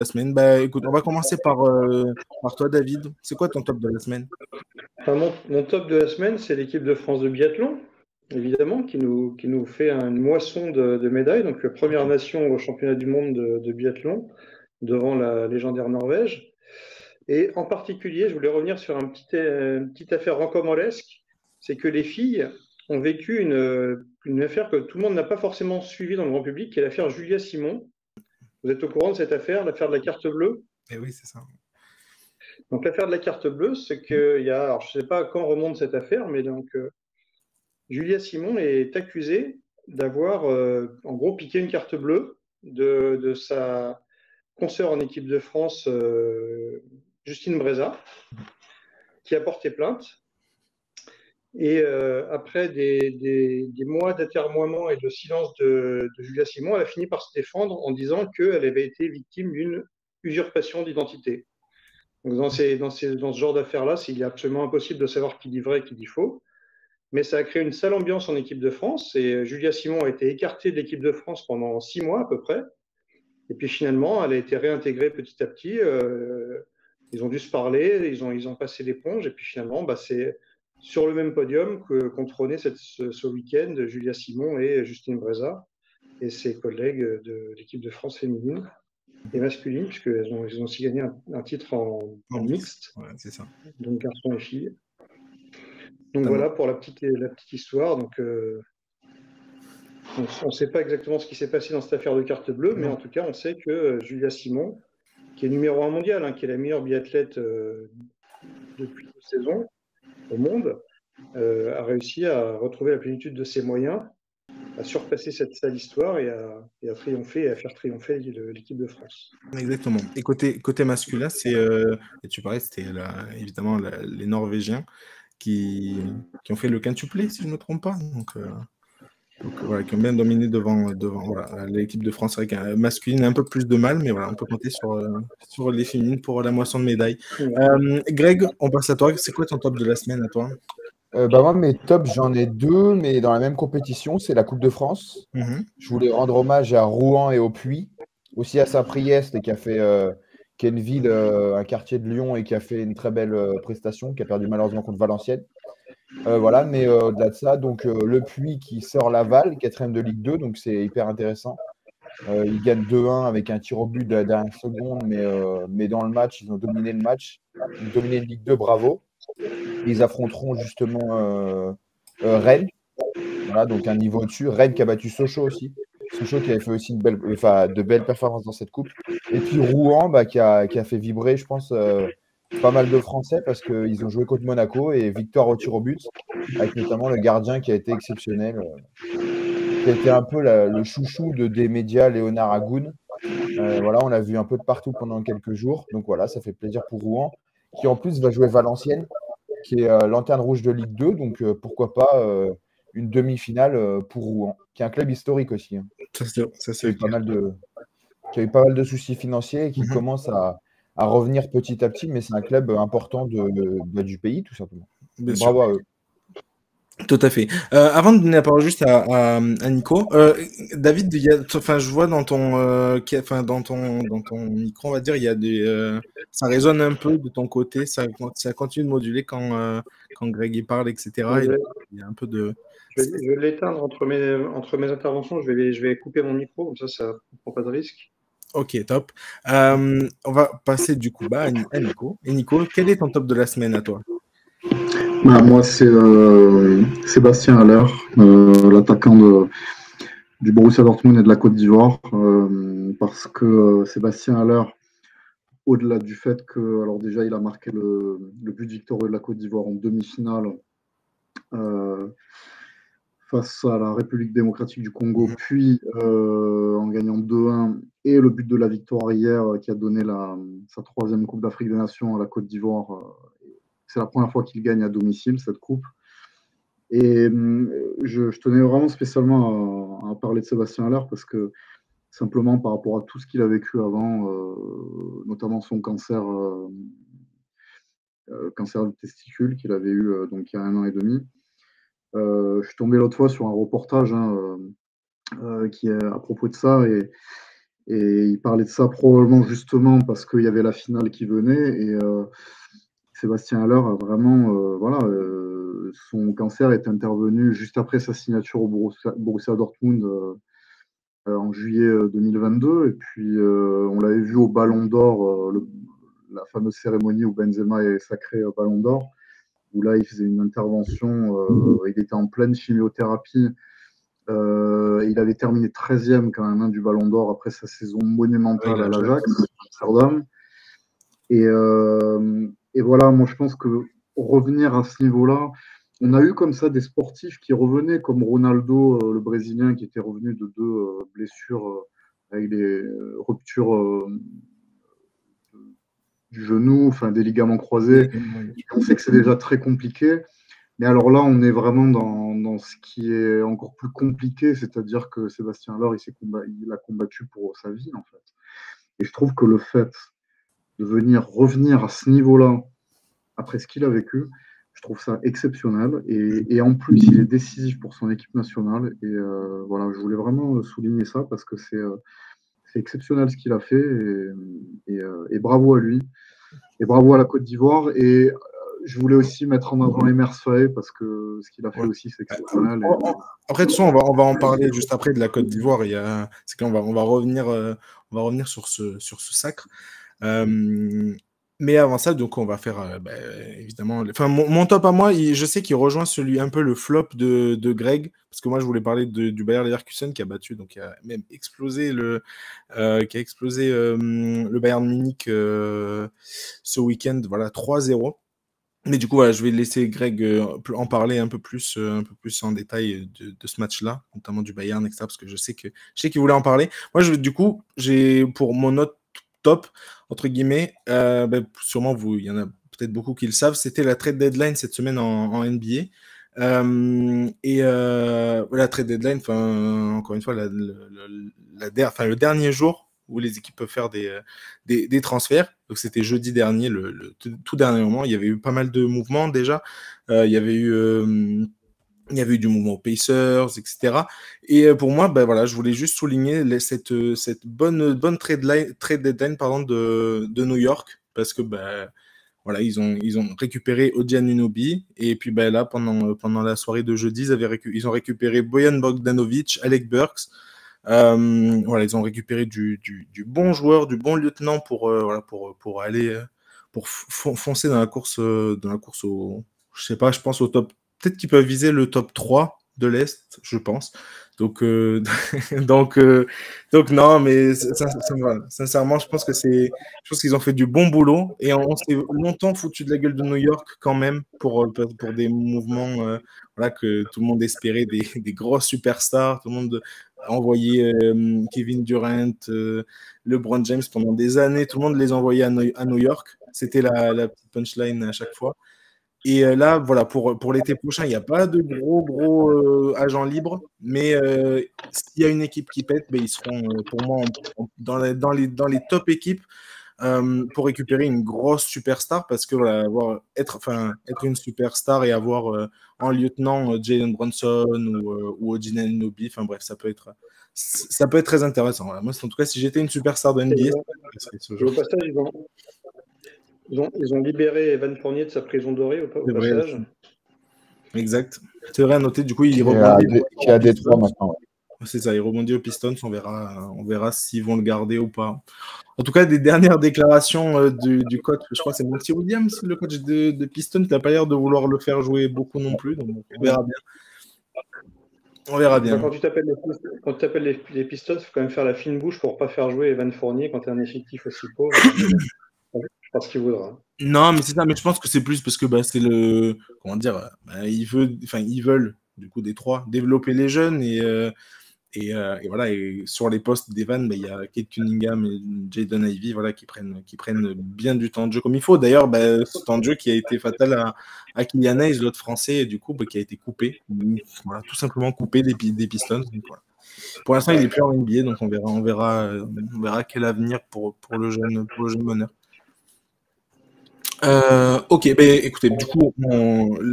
la semaine. Bah, écoute, on va commencer par toi, David. C'est quoi ton top de la semaine? Enfin, mon top de la semaine, c'est l'équipe de France de biathlon, évidemment, qui nous fait une moisson de médailles. Donc, la première nation au championnat du monde de biathlon, devant la légendaire Norvège. Et en particulier, je voulais revenir sur une petite affaire rocambolesque. C'est que les filles ont vécu une affaire que tout le monde n'a pas forcément suivie dans le grand public, qui est l'affaire Julia Simon. Vous êtes au courant de cette affaire, l'affaire de la carte bleue? Eh oui, c'est ça. Donc, l'affaire de la carte bleue, c'est qu'il y a, alors je ne sais pas quand remonte cette affaire, mais donc, Julia Simon est accusée d'avoir, en gros, piqué une carte bleue de sa consoeur en équipe de France, Justine Breza, qui a porté plainte. Et après des mois d'atermoiement et de silence de Julia Simon, elle a fini par se défendre en disant qu'elle avait été victime d'une usurpation d'identité. Donc dans ce genre d'affaires-là, il est absolument impossible de savoir qui dit vrai et qui dit faux. Mais ça a créé une sale ambiance en équipe de France et Julia Simon a été écartée de l'équipe de France pendant 6 mois à peu près. Et puis finalement, elle a été réintégrée petit à petit. Ils ont dû se parler, ils ont passé l'éponge. Et puis finalement, bah, c'est sur le même podium qu'on trônait ce week-end Julia Simon et Justine Breza et ses collègues de l'équipe de France féminine et masculine, puisqu'ils ont aussi gagné un titre en mixte, Ouais, c'est ça. donc garçons et filles. Donc Totalement. voilà pour la petite histoire. Donc, on ne sait pas exactement ce qui s'est passé dans cette affaire de carte bleue, mais en tout cas, on sait que Julia Simon, qui est numéro 1 mondial, qui est la meilleure biathlète depuis 2 saisons au monde, a réussi à retrouver la plénitude de ses moyens, à surpasser cette sale histoire et à triompher et à faire triompher l'équipe de France. Exactement. Et côté masculin, et tu parlais, c'était évidemment les Norvégiens qui ont fait le quintuplé, si je ne me trompe pas. Donc, voilà, qui ont bien dominé devant voilà, l'équipe de France avec un masculine un peu plus de mal, mais voilà, on peut compter sur les féminines pour la moisson de médailles. Greg, on passe à toi. C'est quoi ton top de la semaine à toi? Moi, mes tops, j'en ai deux, mais dans la même compétition, c'est la Coupe de France. Je voulais rendre hommage à Rouen et au Puy, aussi à Saint-Priest, qui est une ville, un quartier de Lyon, et qui a fait une très belle prestation, qui a perdu malheureusement contre Valenciennes. Voilà, mais au-delà de ça, donc le Puy qui sort Laval, quatrième de Ligue 2, donc c'est hyper intéressant. Ils gagnent 2-1 avec un tir au but de la dernière seconde, mais dans le match, ils ont dominé le match. Donc dominé le Ligue 2, bravo. Ils affronteront justement Rennes, voilà, donc un niveau au-dessus. Rennes qui a battu Sochaux aussi. Sochaux qui avait fait aussi de belles performances dans cette coupe. Et puis Rouen qui a fait vibrer, je pense, pas mal de Français parce qu'ils ont joué contre Monaco et victoire au tir au but, avec notamment le gardien qui a été exceptionnel, qui a été un peu le chouchou des médias, Léonard Agoun. Voilà, on l'a vu un peu de partout pendant quelques jours. Donc voilà, ça fait plaisir pour Rouen, qui en plus va jouer Valenciennes, qui est lanterne rouge de Ligue 2. Donc pourquoi pas une demi-finale pour Rouen, qui est un club historique aussi, hein, Ça, qui a c'est eu pas mal de soucis financiers et qui commence à revenir petit à petit, mais c'est un club important du pays, tout simplement. bien Donc sûr. bravo à eux. Tout à fait. Avant de donner la parole juste à Nico, David, enfin, je vois dans ton micro, on va dire, il y a ça résonne un peu de ton côté, ça continue de moduler quand Greg y parle, etc. Et il y a un peu de. Je vais l'éteindre entre mes interventions. Je vais couper mon micro, comme ça ne prend pas de risque. Ok, top. On va passer du coup à Nico. Et Nico, quel est ton top de la semaine à toi? Moi, c'est Sébastien Haller, l'attaquant du Borussia Dortmund et de la Côte d'Ivoire, parce que Sébastien Haller, au-delà du fait que, alors déjà, il a marqué le but victorieux de la Côte d'Ivoire en demi-finale face à la République démocratique du Congo, puis en gagnant 2-1, et le but de la victoire hier qui a donné sa troisième Coupe d'Afrique des Nations à la Côte d'Ivoire. C'est la première fois qu'il gagne à domicile cette coupe. Et je tenais vraiment spécialement à parler de Sébastien Haller parce que simplement par rapport à tout ce qu'il a vécu avant, notamment son cancer du testicule qu'il avait eu donc il y a 1 an et demi. Je suis tombé l'autre fois sur un reportage qui est à propos de ça Et il parlait de ça probablement justement parce qu'il y avait la finale qui venait. Et Sébastien Haller a vraiment, son cancer est intervenu juste après sa signature au Borussia Dortmund en juillet 2022. Et puis, on l'avait vu au Ballon d'Or, la fameuse cérémonie où Benzema est sacré Ballon d'Or, où là, il faisait une intervention, il était en pleine chimiothérapie. Il avait terminé 13e quand même du Ballon d'Or après sa saison monumentale à l'Ajax, Amsterdam. Et voilà, moi je pense que revenir à ce niveau-là, on a eu comme ça des sportifs qui revenaient, comme Ronaldo, le Brésilien, qui était revenu de 2 blessures avec des ruptures du genou, enfin des ligaments croisés. On sait que c'est déjà très compliqué. Mais alors là, on est vraiment dans ce qui est encore plus compliqué, c'est-à-dire que Sébastien Haller, il a combattu pour sa vie, en fait. Et je trouve que le fait de revenir à ce niveau-là, après ce qu'il a vécu, je trouve ça exceptionnel. Et en plus, il est décisif pour son équipe nationale. Et voilà, je voulais vraiment souligner ça parce que c'est exceptionnel ce qu'il a fait. Et bravo à lui. Et bravo à la Côte d'Ivoire. Et je voulais aussi mettre en avant Emer Faé parce que ce qu'il a fait aussi, c'est exceptionnel. Après, de toute façon, on va en parler juste après de la Côte d'Ivoire. C'est qu'on va revenir sur ce sacre. Mais avant ça, donc on va faire évidemment. Enfin, mon top à moi, je sais qu'il rejoint celui un peu le flop de Greg, parce que moi je voulais parler du Bayer Leverkusen qui a battu, donc qui a même explosé le Bayern Munich ce week-end, voilà 3-0. Mais du coup, voilà, je vais laisser Greg en parler un peu plus en détail de ce match-là, notamment du Bayern, etc. Parce que je sais qu'il voulait en parler. Moi, j'ai pour mon note top, entre guillemets, sûrement il y en a peut-être beaucoup qui le savent, c'était la trade deadline cette semaine en NBA. La trade deadline, encore une fois, le dernier jour où les équipes peuvent faire des transferts. Donc c'était jeudi dernier, le tout dernier moment. Il y avait eu pas mal de mouvements déjà. Il y avait eu du mouvement aux Pacers, etc. Et pour moi, voilà, je voulais juste souligner cette bonne trade deadline de New York, parce que voilà, ils ont récupéré OG Anunoby, et puis là, pendant la soirée de jeudi, ils ont récupéré Bojan Bogdanovic, Alec Burks. Voilà, ils ont récupéré du bon joueur, du bon lieutenant pour aller foncer dans la course au, je sais pas, je pense au top. Peut-être qu'ils peuvent viser le top 3 de l'Est, je pense. Donc non, mais sincèrement, je pense qu'ils ont fait du bon boulot, et on s'est longtemps foutu de la gueule de New York quand même pour des mouvements voilà, que tout le monde espérait, des grosses superstars. Tout le monde a envoyé Kevin Durant, LeBron James pendant des années. Tout le monde les envoyait à New York. C'était la petite punchline à chaque fois. Et là, voilà, pour l'été prochain, il n'y a pas de gros agents libres, mais s'il y a une équipe qui pète, ils seront pour moi dans les top équipes pour récupérer une grosse superstar, parce que voilà, être une superstar et avoir en lieutenant Jalen Brunson ou Odin Anunoby, enfin bref, ça peut être très intéressant. Voilà. Moi, en tout cas, si j'étais une superstar de NBA, au passage, ils ont libéré Evan Fournier de sa prison dorée au passage. Exact. C'est vrai à noter. Du coup, il rebondit. Qui a Détroit maintenant. C'est ça, il rebondit aux Pistons. On verra s'ils vont le garder ou pas. En tout cas, des dernières déclarations du coach, je crois que c'est Monty Williams, le coach de Pistons, qui n'a pas l'air de vouloir le faire jouer beaucoup non plus. Donc on verra bien. On verra bien. Quand tu t'appelles les Pistons, il faut quand même faire la fine bouche pour ne pas faire jouer Evan Fournier quand tu as un effectif aussi pauvre. Je pense qu'il voudra. Non, mais c'est ça, mais je pense que c'est plus parce que c'est le. Comment dire, ils veulent, du coup, Détroit, développer les jeunes, et voilà, et sur les postes d'Evan, il y a Kate Cunningham et Jaden Ivey, voilà, qui prennent bien du temps de jeu comme il faut. D'ailleurs, ce temps de jeu qui a été fatal à Killian Hayes, l'autre français, du coup, qui a été coupé. Voilà, tout simplement coupé des Pistons. Donc, voilà. Pour l'instant, il n'est plus en NBA, donc on verra quel avenir pour le jeune meneur. Ok, ben écoutez, du coup,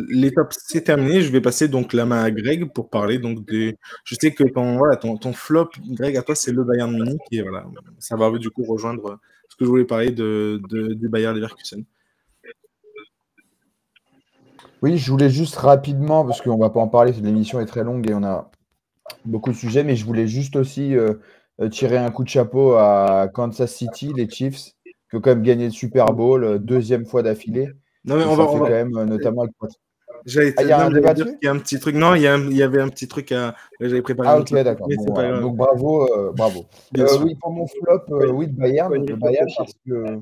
l'étape c'est terminé. Je vais passer donc la main à Greg pour parler donc des. Je sais que ton flop, Greg, à toi, c'est le Bayern Munich et voilà, ça va du coup rejoindre ce que je voulais parler du Bayern Leverkusen. Oui, je voulais juste rapidement, parce qu'on ne va pas en parler, l'émission est très longue et on a beaucoup de sujets, mais je voulais juste aussi tirer un coup de chapeau à Kansas City, les Chiefs, qui ont quand même gagné le Super Bowl, deuxième fois d'affilée. Non, mais Et on ça va, fait quand même notamment avec... il y a un débat dire dessus? qu'il y a un petit truc. Non, il y avait un petit truc à. J'avais préparé Ah un ok, petit truc, d'accord. mais Bon, c'est pas voilà. grave. Donc bravo, bravo. Bien sûr. Oui, pour mon flop, oui, le Bayern. Pas une Le victoire Bayern facile.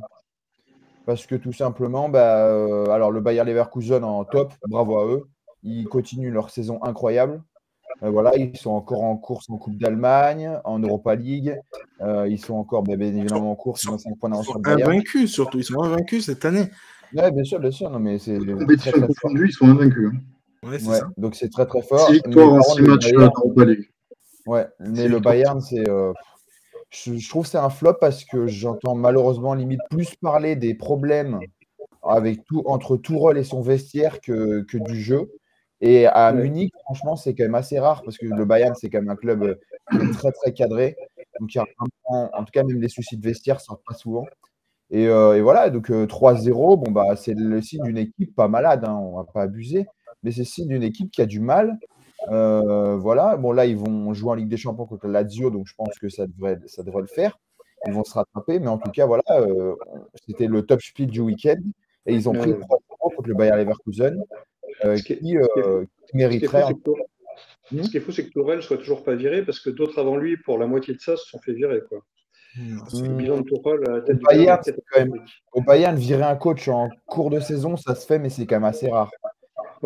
parce que tout simplement, alors le Bayer Leverkusen en top, bravo à eux. Ils continuent leur saison incroyable. Voilà, ils sont encore en course en Coupe d'Allemagne, en Europa League. Ils sont encore bien évidemment en course, ils ont 5 points d'avance sur le Bayern. Invaincus surtout, ils sont invaincus cette année. Oui, bien sûr, non, mais c'est compétition confondue, ils sont invaincus. Ouais, c'est ouais, ça. donc c'est très très fort. 6 victoires en 6 matchs d'Europa League. Ouais, mais le Bayern, c'est. Je trouve que c'est un flop parce que j'entends malheureusement limite plus parler des problèmes entre Tourelle et son vestiaire que du jeu. Et à Munich, franchement, c'est quand même assez rare parce que le Bayern, c'est quand même un club qui est très très cadré. Donc, il y a en tout cas, même les soucis de vestiaire ne sortent pas souvent. Et voilà, donc 3-0, bon, bah, c'est le signe d'une équipe pas malade, hein, on ne va pas abuser, mais c'est le signe d'une équipe qui a du mal. Voilà, bon, là, ils vont jouer en Ligue des Champions contre la Lazio, donc je pense que ça devrait le faire. Ils vont se rattraper, mais en tout cas, voilà, c'était le top speed du week-end et ils ont pris 3-0 contre le Bayer Leverkusen, qui mériterait. Ce qui est fou, c'est que Tourelle ne soit toujours pas viré parce que d'autres avant lui, pour la moitié de ça, se sont fait virer. Quoi. Le bilan de Tourelle à la tête du Bayern, au Bayern, virer un coach en cours de saison, ça se fait, mais c'est quand même assez rare.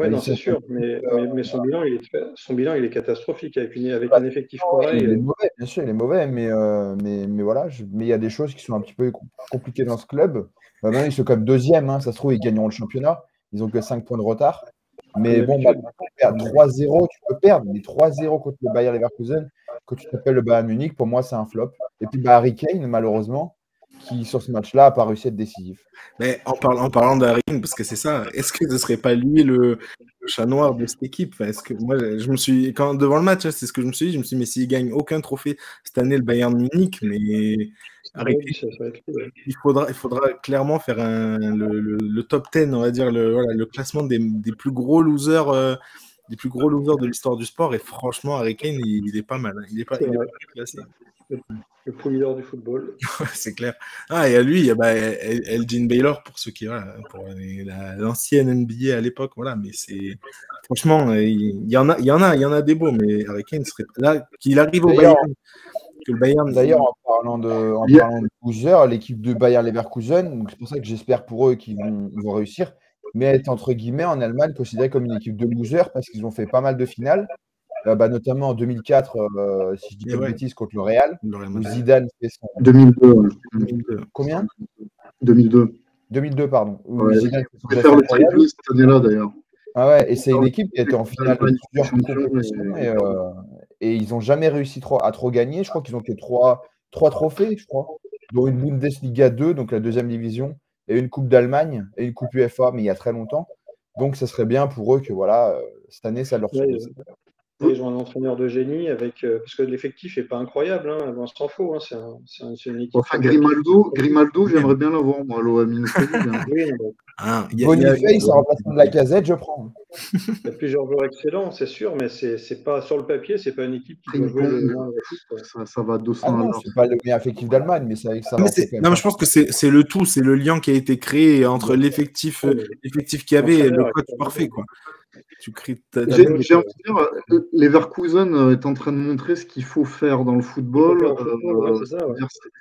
Oui, non, c'est sûr, mais son bilan, il est catastrophique avec un effectif pareil. Il est mauvais, bien sûr, il est mauvais, mais voilà, mais il y a des choses qui sont un petit peu compliquées dans ce club. Maintenant, ils sont comme deuxième, hein, ça se trouve, ils gagneront le championnat. Ils n'ont que 5 points de retard. Mais bon, 3-0, tu peux perdre, mais 3-0 contre le Bayer Leverkusen, quand tu t'appelles le Bayern Munich, pour moi, c'est un flop. Et puis, Harry Kane, malheureusement, qui sur ce match-là n'a pas réussi à être décisif. Mais en parlant d'Harry Kane, parce que c'est ça, est-ce que ce ne serait pas lui le chat noir de cette équipe? Enfin, est-ce que moi, je me suis, devant le match, hein, c'est ce que je me suis dit, mais s'il gagne aucun trophée cette année, le Bayern Munich, mais Harry Kane, il faudra clairement faire le top 10, on va dire, le classement des plus gros losers. Des plus gros losers de l'histoire du sport, et franchement, Harry Kane, il est pas mal. Hein. Il est pas classé. Le plus leader du football. C'est clair. Ah, et à lui, il y a Elgin Baylor pour ceux qui, pour l'ancienne NBA à l'époque, voilà. Mais c'est franchement, il y en a des beaux, mais Harry Kane serait là qu'il arrive au Bayern. Que le Bayern. D'ailleurs, en parlant de loser, l'équipe de Bayer Leverkusen, c'est pour ça que j'espère pour eux qu'ils vont réussir, mais être entre guillemets en Allemagne considérée comme une équipe de losers parce qu'ils ont fait pas mal de finales. Notamment en 2004, si je dis pas de bêtises, contre le Real, où Zidane fait son. 2002. Combien 2002. 2002, pardon. Zidane fait son faire le triplé cette année-là, d'ailleurs. Ah ouais, et c'est une équipe qui était en finale de plusieurs compétitions et ils n'ont jamais réussi à trop gagner. Je crois qu'ils ont fait trois trophées, je crois, dont une Bundesliga 2, donc la deuxième division, et une Coupe d'Allemagne et une Coupe UEFA, mais il y a très longtemps. Donc, ça serait bien pour eux que voilà, cette année, ça leur soit. Ils ont un entraîneur de génie parce que l'effectif n'est pas incroyable, hein, on s'en fout. Hein, c'est une équipe. Enfin, Grimaldo, j'aimerais bien l'avoir, moi, à l'OM. Boniface en remplacement de Lacazette, je prends. Il y a plusieurs joueurs excellents, c'est sûr, mais c'est pas sur le papier, c'est pas une équipe qui doit jouer le moindre foot. Ça va 200 non, c'est pas le meilleur effectif d'Allemagne, mais ça mais je pense que c'est le tout, c'est le lien qui a été créé entre l'effectif qu'il y avait et le coach parfait, quoi. J'ai envie de dire, Leverkusen est en train de montrer ce qu'il faut faire dans le football. C'est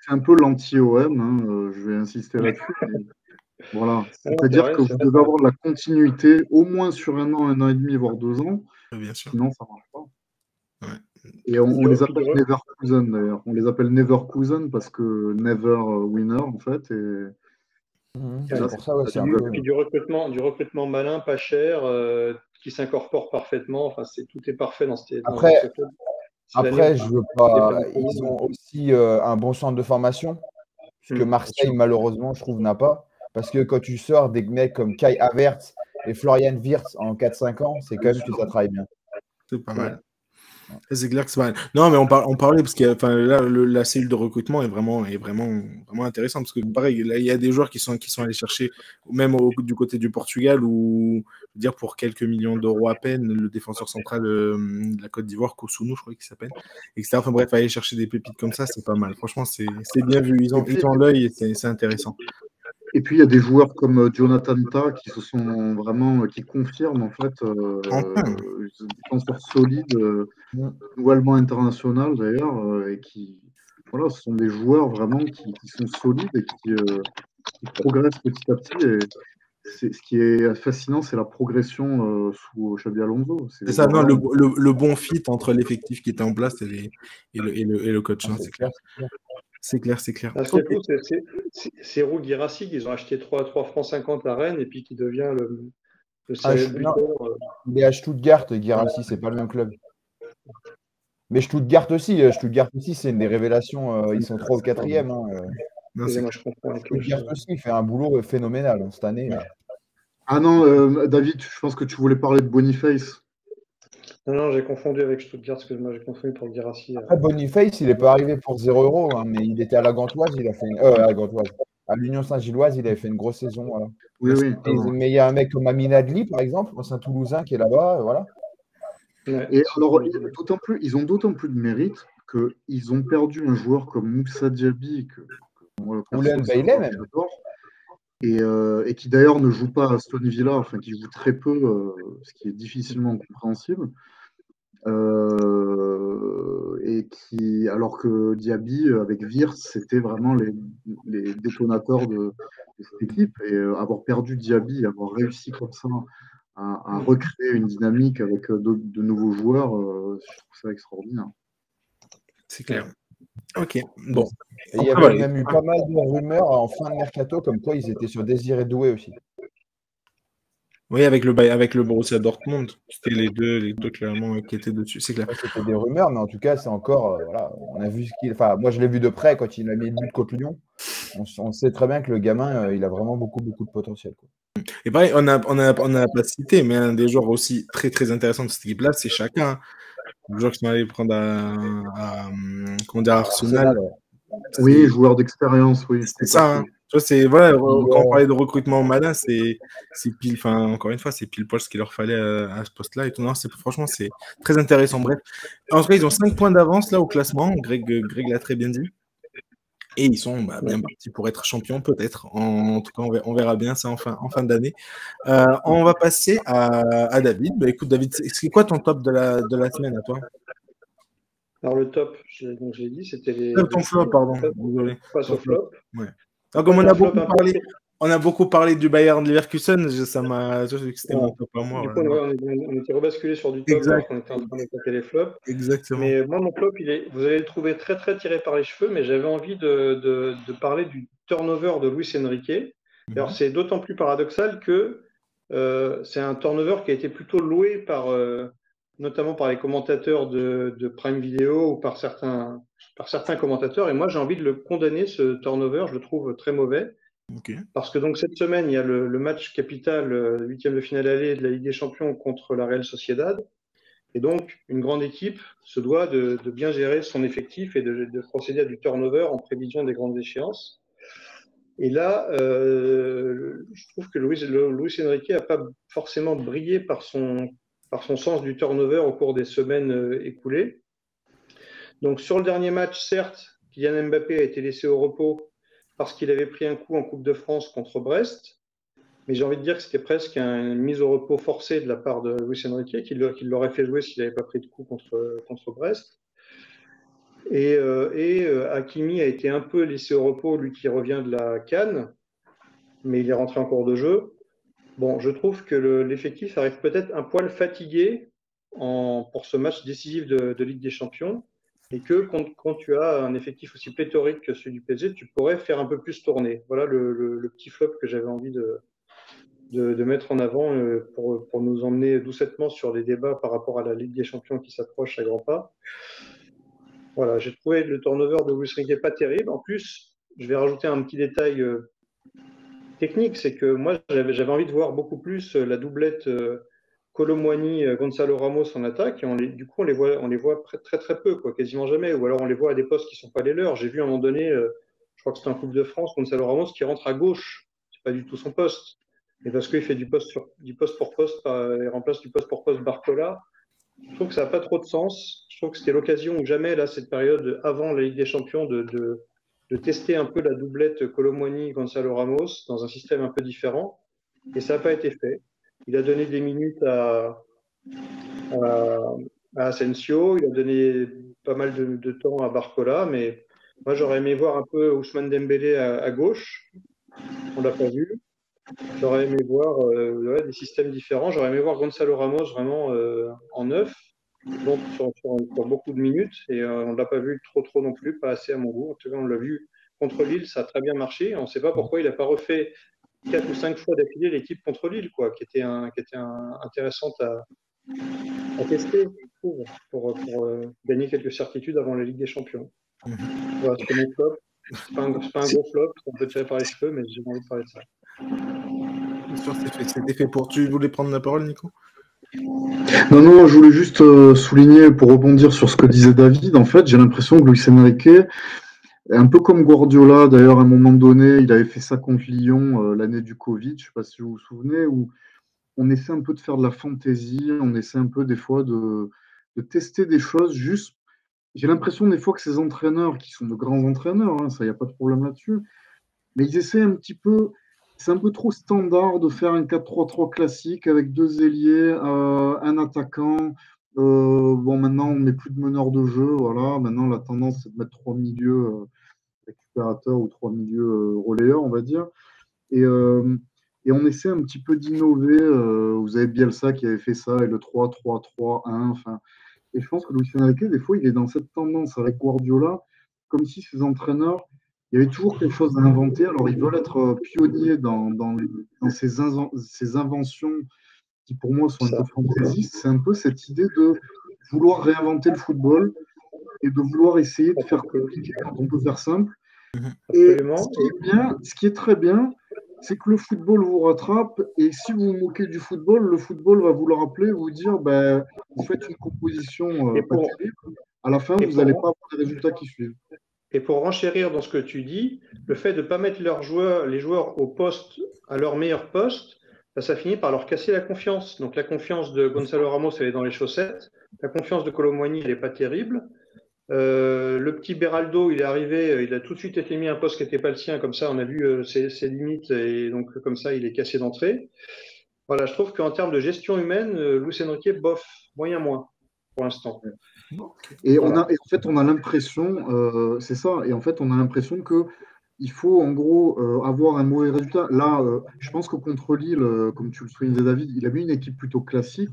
un peu l'anti-OM, hein, je vais insister là-dessus. Voilà. C'est-à-dire que vous devez avoir de la continuité au moins sur 1 an, 1 an et demi, voire 2 ans. Bien sûr. Sinon, ça ne marche pas. Ouais. Et on les appelle Neverkusen, d'ailleurs. On les appelle Neverkusen parce que never winner, en fait. C'est pour ça, puis du recrutement malin, pas cher, qui s'incorpore parfaitement. Enfin, tout est parfait dans ce club. Après, je veux pas. Ils ont aussi un bon centre de formation, ce que Marseille, malheureusement, je trouve, n'a pas. Parce que quand tu sors des mecs comme Kai Havertz et Florian Wirtz en 4-5 ans, c'est quand même que ça travaille bien. C'est pas mal. C'est clair que c'est pas mal. Non, mais on parlait parce que là, la cellule de recrutement est vraiment intéressante. Parce que pareil, là, il y a des joueurs qui sont allés chercher, même du côté du Portugal, où, je veux dire, pour quelques millions d'euros à peine, le défenseur central de la Côte d'Ivoire, Kosunu, je crois qu'il s'appelle, etc. Enfin bref, aller chercher des pépites comme ça, c'est pas mal. Franchement, c'est bien vu. Ils ont l'œil et c'est intéressant. Et puis il y a des joueurs comme Jonathan Ta qui se sont vraiment qui confirment en fait des défenseurs solides, nouvellement international d'ailleurs, et qui voilà, ce sont des joueurs vraiment qui sont solides et qui progressent petit à petit. Et ce qui est fascinant, c'est la progression sous Xabi Alonso. C'est ça, non, le bon fit entre l'effectif qui était en place et le coach, hein, c'est clair. C'est clair. C'est Roux Guirassi qu'ils ont acheté 3 francs 50 à Rennes et puis qui devient le serial buteur. Il est à Stuttgart, Guirassi, c'est pas le même club. Mais Stuttgart aussi, c'est une des révélations. Ils sont 3 ou 4e. Je comprends. Stuttgart aussi fait un boulot phénoménal cette année. Ah non, David, je pense que tu voulais parler de Boniface. Non, j'ai confondu avec Stuttgart, parce que moi j'ai confondu pour Guirassi. Après, Boniface, il n'est pas arrivé pour 0 €, mais il était à la Gantoise, il a fait à l'Union Saint-Gilloise, il avait fait une grosse saison. Voilà. Oui. Mais il y a un mec comme Amin Adli, par exemple, un Toulousain qui est là-bas, voilà. Et alors, ils ont d'autant plus de mérite qu'ils ont perdu un joueur comme Moussa Diaby, que moi, j'adore, et qui d'ailleurs ne joue pas à Aston Villa, enfin qui joue très peu, ce qui est difficilement compréhensible. Et qui, alors que Diaby avec Wirtz, c'était vraiment les détonateurs de cette équipe, et avoir perdu Diaby, avoir réussi comme ça à recréer une dynamique avec de nouveaux joueurs, je trouve ça extraordinaire. C'est clair. Ok, bon. Et il y avait même eu pas mal de rumeurs en fin de mercato comme quoi ils étaient sur Désiré Doué aussi. Oui, avec le Borussia Dortmund, c'était les deux clairement qui étaient dessus, c'est clair. C'était des rumeurs, mais en tout cas, c'est encore, voilà, on a vu moi, je l'ai vu de près quand il a mis le but contre Lyon. On sait très bien que le gamin, il a vraiment beaucoup de potentiel, quoi. Et pareil, on n'a pas cité, mais un des joueurs aussi très très intéressants de cette équipe-là, c'est Chaka. Le joueur qui sont allés prendre à Arsenal. Oui, joueur d'expérience, oui. C'est ça. Hein. Tu vois, quand on parlait de recrutement malin, c'est pile, encore une fois, c'est pile poil ce qu'il leur fallait à ce poste-là et tout. Non, franchement, c'est très intéressant. Bref. En tout cas, ils ont 5 points d'avance là au classement. Greg l'a très bien dit. Et ils sont bien partis pour être champions, peut-être. En tout cas, on verra bien ça en fin d'année. On va passer à David. Écoute, David, c'est quoi ton top de la semaine à toi? Alors, le top, donc j'ai dit, c'était les. Ton flop, pardon. Désolé. Passe au flop. Ouais. Donc, comme on a beaucoup parlé du Bayern Leverkusen, c'était mon top à moi. Du coup, on était rebasculé sur du top alors qu'on était en train de taper les flops. Exactement. Mais moi, mon flop, vous allez le trouver très, très tiré par les cheveux, mais j'avais envie de parler du turnover de Luis Enrique. Alors, c'est d'autant plus paradoxal que c'est un turnover qui a été plutôt loué notamment par les commentateurs de Prime Video ou par certains commentateurs. Et moi, j'ai envie de le condamner, ce turnover. Je le trouve très mauvais. Okay. Parce que donc cette semaine, il y a le match capital, 8e de finale aller de la Ligue des Champions contre la Real Sociedad. Et donc, une grande équipe se doit de bien gérer son effectif et de procéder à du turnover en prévision des grandes échéances. Et là, je trouve que Luis Enrique n'a pas forcément brillé par son sens du turnover au cours des semaines écoulées. Donc, sur le dernier match, certes, Kylian Mbappé a été laissé au repos parce qu'il avait pris un coup en Coupe de France contre Brest. Mais j'ai envie de dire que c'était presque une mise au repos forcée de la part de Luis Enrique, qui l'aurait fait jouer s'il n'avait pas pris de coup contre Brest. Et Hakimi a été un peu laissé au repos, lui qui revient de la CAN, mais il est rentré en cours de jeu. Bon, je trouve que l'effectif arrive peut-être un poil fatigué pour ce match décisif de Ligue des Champions. Et que quand tu as un effectif aussi pléthorique que celui du PSG, tu pourrais faire un peu plus tourner. Voilà le petit flop que j'avais envie de mettre en avant pour nous emmener doucettement sur les débats par rapport à la Ligue des Champions qui s'approche à grands pas. Voilà, j'ai trouvé le turnover de Luis Enrique pas terrible. En plus, je vais rajouter un petit détail technique, c'est que moi, j'avais envie de voir beaucoup plus la doublette Kolo Muani, Gonzalo Ramos en attaque. Et du coup, on les voit très, très peu, quoi, quasiment jamais. Ou alors, on les voit à des postes qui ne sont pas les leurs. J'ai vu à un moment donné, je crois que c'était en Coupe de France, Gonzalo Ramos qui rentre à gauche. C'est pas du tout son poste. Et parce qu'il fait du poste pour poste, il remplace du poste pour poste Barcola. Je trouve que ça n'a pas trop de sens. Je trouve que c'était l'occasion ou jamais, là, cette période avant la Ligue des Champions, de tester un peu la doublette Kolo Muani, Gonzalo Ramos dans un système un peu différent. Et ça n'a pas été fait. Il a donné des minutes à Asensio, il a donné pas mal de temps à Barcola, mais moi j'aurais aimé voir un peu Ousmane Dembélé à gauche. On l'a pas vu. J'aurais aimé voir des systèmes différents. J'aurais aimé voir Gonzalo Ramos vraiment en neuf, donc sur beaucoup de minutes. Et on ne l'a pas vu trop non plus, pas assez à mon goût. En tout cas, on l'a vu contre Lille, ça a très bien marché. On ne sait pas pourquoi il n'a pas refait 4 ou 5 fois d'affilée l'équipe contre Lille, quoi, qui était intéressante à tester, je trouve, pour gagner quelques certitudes avant la Ligue des Champions. Voilà, c'est mon flop. C'est pas un gros flop, on peut tirer par les cheveux, mais j'ai envie de parler de ça. C'était fait pour. Tu voulais prendre la parole, Nico? Non, je voulais juste souligner, pour rebondir sur ce que disait David, en fait, j'ai l'impression que Luis Enrique, un peu comme Guardiola, d'ailleurs, à un moment donné, il avait fait ça contre Lyon l'année du Covid, je ne sais pas si vous vous souvenez, où on essaie un peu de faire de la fantaisie, on essaie un peu des fois de tester des choses juste. J'ai l'impression des fois que ces entraîneurs, qui sont de grands entraîneurs, hein, ça, il n'y a pas de problème là-dessus, mais ils essaient un petit peu, c'est un peu trop standard de faire un 4-3-3 classique avec deux ailiers, un attaquant. Bon, maintenant, on met plus de meneurs de jeu, voilà. Maintenant, la tendance, c'est de mettre trois milieux récupérateurs ou trois milieux relayeurs, on va dire. Et on essaie un petit peu d'innover. Vous avez Bielsa qui avait fait ça, et le 3-3-3-1. Enfin, et je pense que Luis Enrique, des fois, il est dans cette tendance avec Guardiola, comme si ces entraîneurs, il y avait toujours quelque chose à inventer. Alors, ils veulent être pionniers dans ces inventions qui, pour moi, sont un peu fantaisistes. C'est un peu cette idée de vouloir réinventer le football et de vouloir essayer de faire compliqué quand on peut faire simple. Et ce qui est très bien, c'est que le football vous rattrape, et si vous vous moquez du football, le football va vous le rappeler, vous dire vous faites une composition pas terrible, à la fin vous n'allez pas avoir les résultats qui suivent. Et pour renchérir dans ce que tu dis, le fait de ne pas mettre les joueurs au poste, à leur meilleur poste, ça finit par leur casser la confiance. Donc la confiance de Gonzalo Ramos, elle est dans les chaussettes, la confiance de Kolo Muani, elle n'est pas terrible. Le petit Beraldo, il est arrivé, il a tout de suite été mis à un poste qui n'était pas le sien, comme ça on a vu ses limites, et donc comme ça il est cassé d'entrée. Voilà, je trouve qu'en termes de gestion humaine, Luis Enrique, bof, moyen moins pour l'instant. Et en fait on a l'impression, c'est ça, et en fait on a l'impression que il faut en gros avoir un mauvais résultat. Là, je pense que contre Lille, comme tu le soulignais David, il avait une équipe plutôt classique.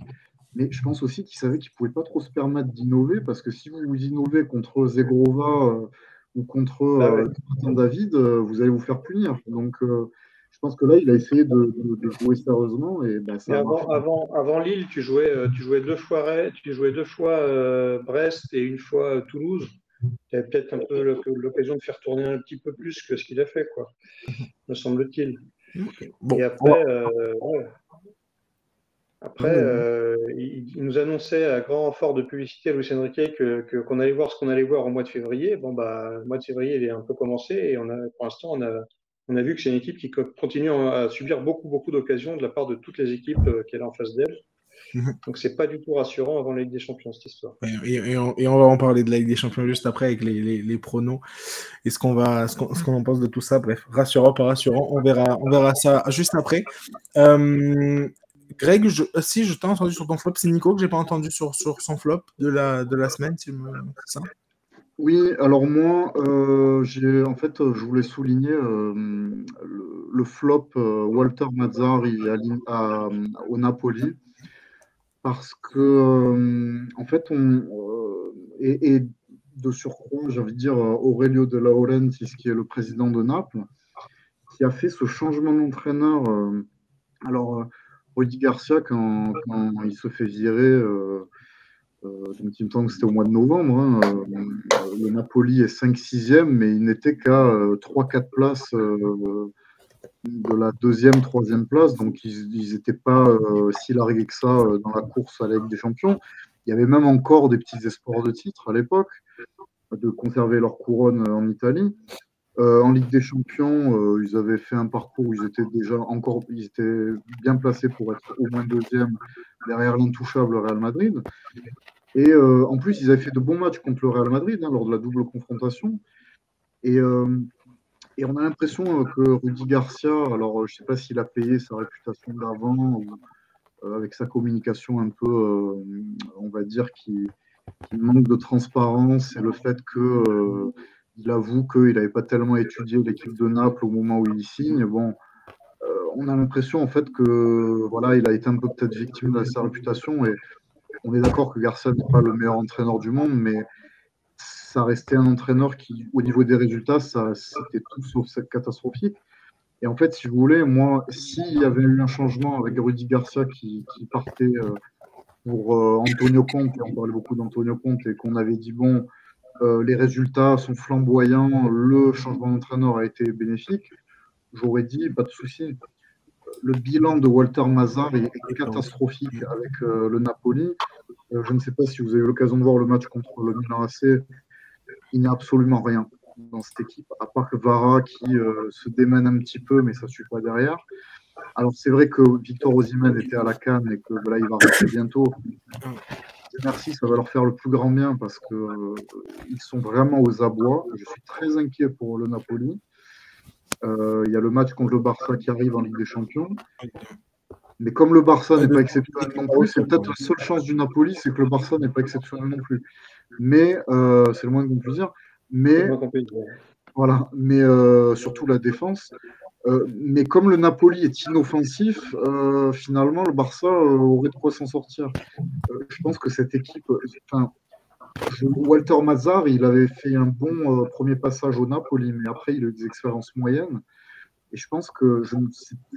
Mais je pense aussi qu'il savait qu'il ne pouvait pas trop se permettre d'innover, parce que si vous innovez contre Zegrova ou contre David, vous allez vous faire punir. Donc, je pense que là, il a essayé de jouer sérieusement. Et ça avant Lille, tu jouais deux fois Brest et une fois Toulouse. Tu avais peut-être un peu l'occasion de faire tourner un petit peu plus que ce qu'il a fait, quoi, me semble-t-il. Bon. Et après, il nous annonçait à grand renfort de publicité à Luis Enrique qu'on allait voir ce qu'on allait voir au mois de février. Bon, le mois de février, il est un peu commencé, et pour l'instant, on a vu que c'est une équipe qui continue à subir beaucoup d'occasions de la part de toutes les équipes qu'elle a en face d'elle. Donc, c'est pas du tout rassurant avant la Ligue des Champions, cette histoire. Et on va en parler de la Ligue des Champions juste après avec les pronos et ce qu'on en pense de tout ça. Bref, rassurant, pas rassurant, on verra ça juste après. Greg, si je t'ai entendu sur ton flop, c'est Nico que j'ai pas entendu sur son flop de la semaine, c'est ça? Oui, alors moi, je voulais souligner le flop Walter Mazzarri au Napoli, parce que en fait, et de surcroît, j'ai envie de dire Aurelio De Laurentiis, qui est le président de Naples, qui a fait ce changement d'entraîneur. Alors, Rudi Garcia, quand il se fait virer, donc il me semble que c'était au mois de novembre, hein, le Napoli est 5-6e, mais il n'était qu'à 3-4 places de la deuxième, troisième place, donc ils n'étaient pas si largués que ça dans la course à la Ligue des Champions. Il y avait même encore des petits espoirs de titre à l'époque, de conserver leur couronne en Italie. En Ligue des Champions, ils avaient fait un parcours où ils étaient bien placés pour être au moins deuxième derrière l'intouchable Real Madrid. Et en plus, ils avaient fait de bons matchs contre le Real Madrid lors de la double confrontation. Et on a l'impression que Rudy Garcia, alors je ne sais pas s'il a payé sa réputation d'avant ou avec sa communication un peu, on va dire, qui manque de transparence et le fait qu'il avoue qu'il n'avait pas tellement étudié l'équipe de Naples au moment où il signe. Bon, on a l'impression en fait que voilà, il a été un peu peut-être victime de sa réputation et on est d'accord que Garcia n'est pas le meilleur entraîneur du monde, mais ça restait un entraîneur qui, au niveau des résultats, c'était tout sauf catastrophique. Et en fait, si vous voulez, moi, s'il y avait eu un changement avec Rudy Garcia qui partait pour Antonio Conte, et on parlait beaucoup d'Antonio Conte, et qu'on avait dit, bon, les résultats sont flamboyants, le changement d'entraîneur a été bénéfique, j'aurais dit, pas de souci. Le bilan de Walter Mazzarri est catastrophique avec le Napoli. Je ne sais pas si vous avez eu l'occasion de voir le match contre le Milan AC. Il n'y a absolument rien dans cette équipe, à part que Vara qui se démène un petit peu, mais ça ne suit pas derrière. Alors, c'est vrai que Victor Osimhen était à la CAN et que voilà, il va rentrer bientôt. Merci, ça va leur faire le plus grand bien parce qu'ils sont vraiment aux abois. Je suis très inquiet pour le Napoli. Il y a le match contre le Barça qui arrive en Ligue des Champions. Mais comme le Barça n'est pas exceptionnel non plus, c'est peut-être la seule chance du Napoli, c'est que le Barça n'est pas exceptionnel non plus. Mais c'est le moins qu'on puisse dire. Mais voilà, mais surtout la défense. Mais comme le Napoli est inoffensif, finalement, le Barça aurait de quoi s'en sortir. Je pense que cette équipe, Walter Mazzarri, il avait fait un bon premier passage au Napoli, mais après, il a eu des expériences moyennes. Et je pense que je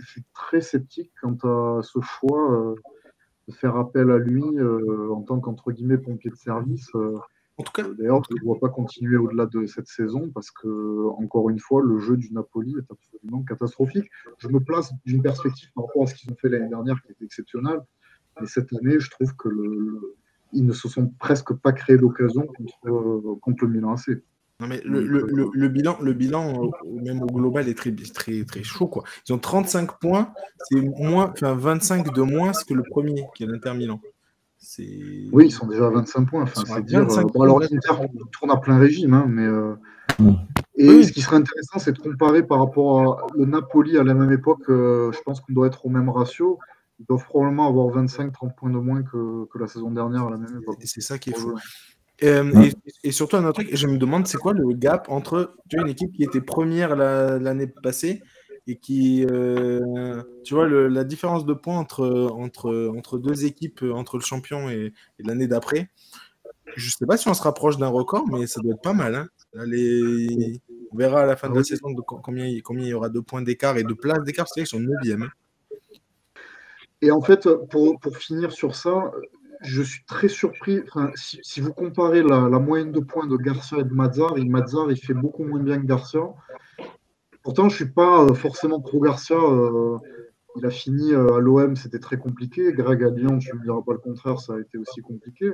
suis très sceptique quant à ce choix de faire appel à lui en tant qu'entre guillemets pompier de service. En tout cas, d'ailleurs, je ne le vois pas continuer au-delà de cette saison parce que, encore une fois, le jeu du Napoli est absolument catastrophique. Je me place d'une perspective par rapport à ce qu'ils ont fait l'année dernière qui était exceptionnel. Mais cette année, je trouve que ils ne se sont presque pas créé d'occasion contre le Milan AC. Non mais le bilan même au global est très, très, très chaud, quoi. Ils ont 35 points, c'est 25 de moins que le premier, qui est l'Inter Milan. Oui, ils sont déjà à 25 points. Enfin, c'est dire. Alors l'Inter tourne à plein régime, hein, mais. Et ce qui serait intéressant, c'est de comparer par rapport à le Napoli à la même époque. Je pense qu'on doit être au même ratio. Ils doivent probablement avoir 25-30 points de moins que la saison dernière à la même époque. C'est ça qui est fou. Et surtout, un autre truc, je me demande, c'est quoi le gap entre une équipe qui était première l'année passée et qui, tu vois, la différence de points entre deux équipes, entre le champion et l'année d'après. Je ne sais pas si on se rapproche d'un record, mais ça doit être pas mal. Hein. On verra à la fin de la saison combien il y aura de points d'écart et de places d'écart, c'est-à-dire qu'ils sont 9e. Hein. Et en fait, pour finir sur ça, je suis très surpris. Si vous comparez la moyenne de points de Garcia et de Mazzarri, il fait beaucoup moins bien que Garcia. Pourtant, je ne suis pas forcément pro Garcia. Il a fini à l'OM, c'était très compliqué. Greg à Lyon, tu ne me diras pas le contraire, ça a été aussi compliqué.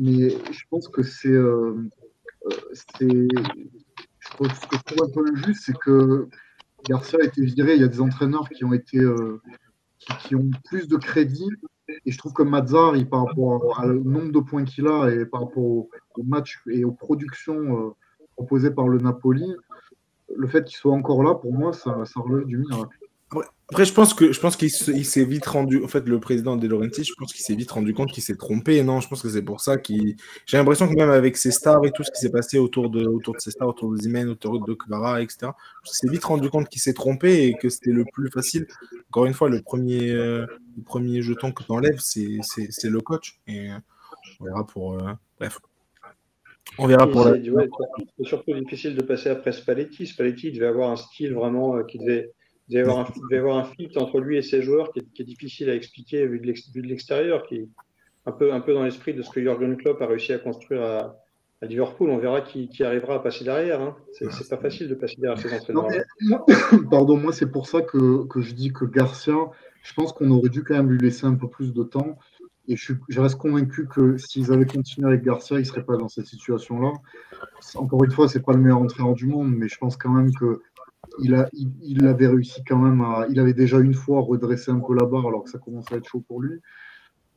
Mais je pense que ce que je trouve un peu injuste, c'est que Garcia a été viré. Il y a des entraîneurs qui ont été qui ont plus de crédit. Et je trouve que Mazzarri, par rapport au nombre de points qu'il a et par rapport au match et aux productions proposées par le Napoli, le fait qu'il soit encore là, pour moi, ça relève du miracle. Après, je pense qu'il s'est vite rendu, en fait, le président De Laurentiis, je pense qu'il s'est vite rendu compte qu'il s'est trompé. Non, je pense que c'est pour ça qu'il. J'ai l'impression que même avec ses stars et tout ce qui s'est passé autour de ses stars, autour de Osimhen, autour de Kvara, etc., il s'est vite rendu compte qu'il s'est trompé et que c'était le plus facile. Encore une fois, le premier jeton que tu enlèves, c'est le coach. Et on verra pour. Bref. On verra pour c'est surtout difficile de passer après Spalletti. Spalletti devait avoir un style vraiment qui devait avoir un fit entre lui et ses joueurs qui est difficile à expliquer vu de l'extérieur, qui est un peu dans l'esprit de ce que Jürgen Klopp a réussi à construire À Liverpool, on verra qui arrivera à passer derrière. Hein. C'est pas facile de passer derrière ces entraîneurs. Pardon, moi, c'est pour ça que je dis que Garcia, je pense qu'on aurait dû quand même lui laisser un peu plus de temps. Et je reste convaincu que s'ils avaient continué avec Garcia, ils ne seraient pas dans cette situation-là. Encore une fois, ce n'est pas le meilleur entraîneur du monde, mais je pense quand même qu'il avait réussi quand même il avait déjà une fois redressé un peu la barre alors que ça commençait à être chaud pour lui.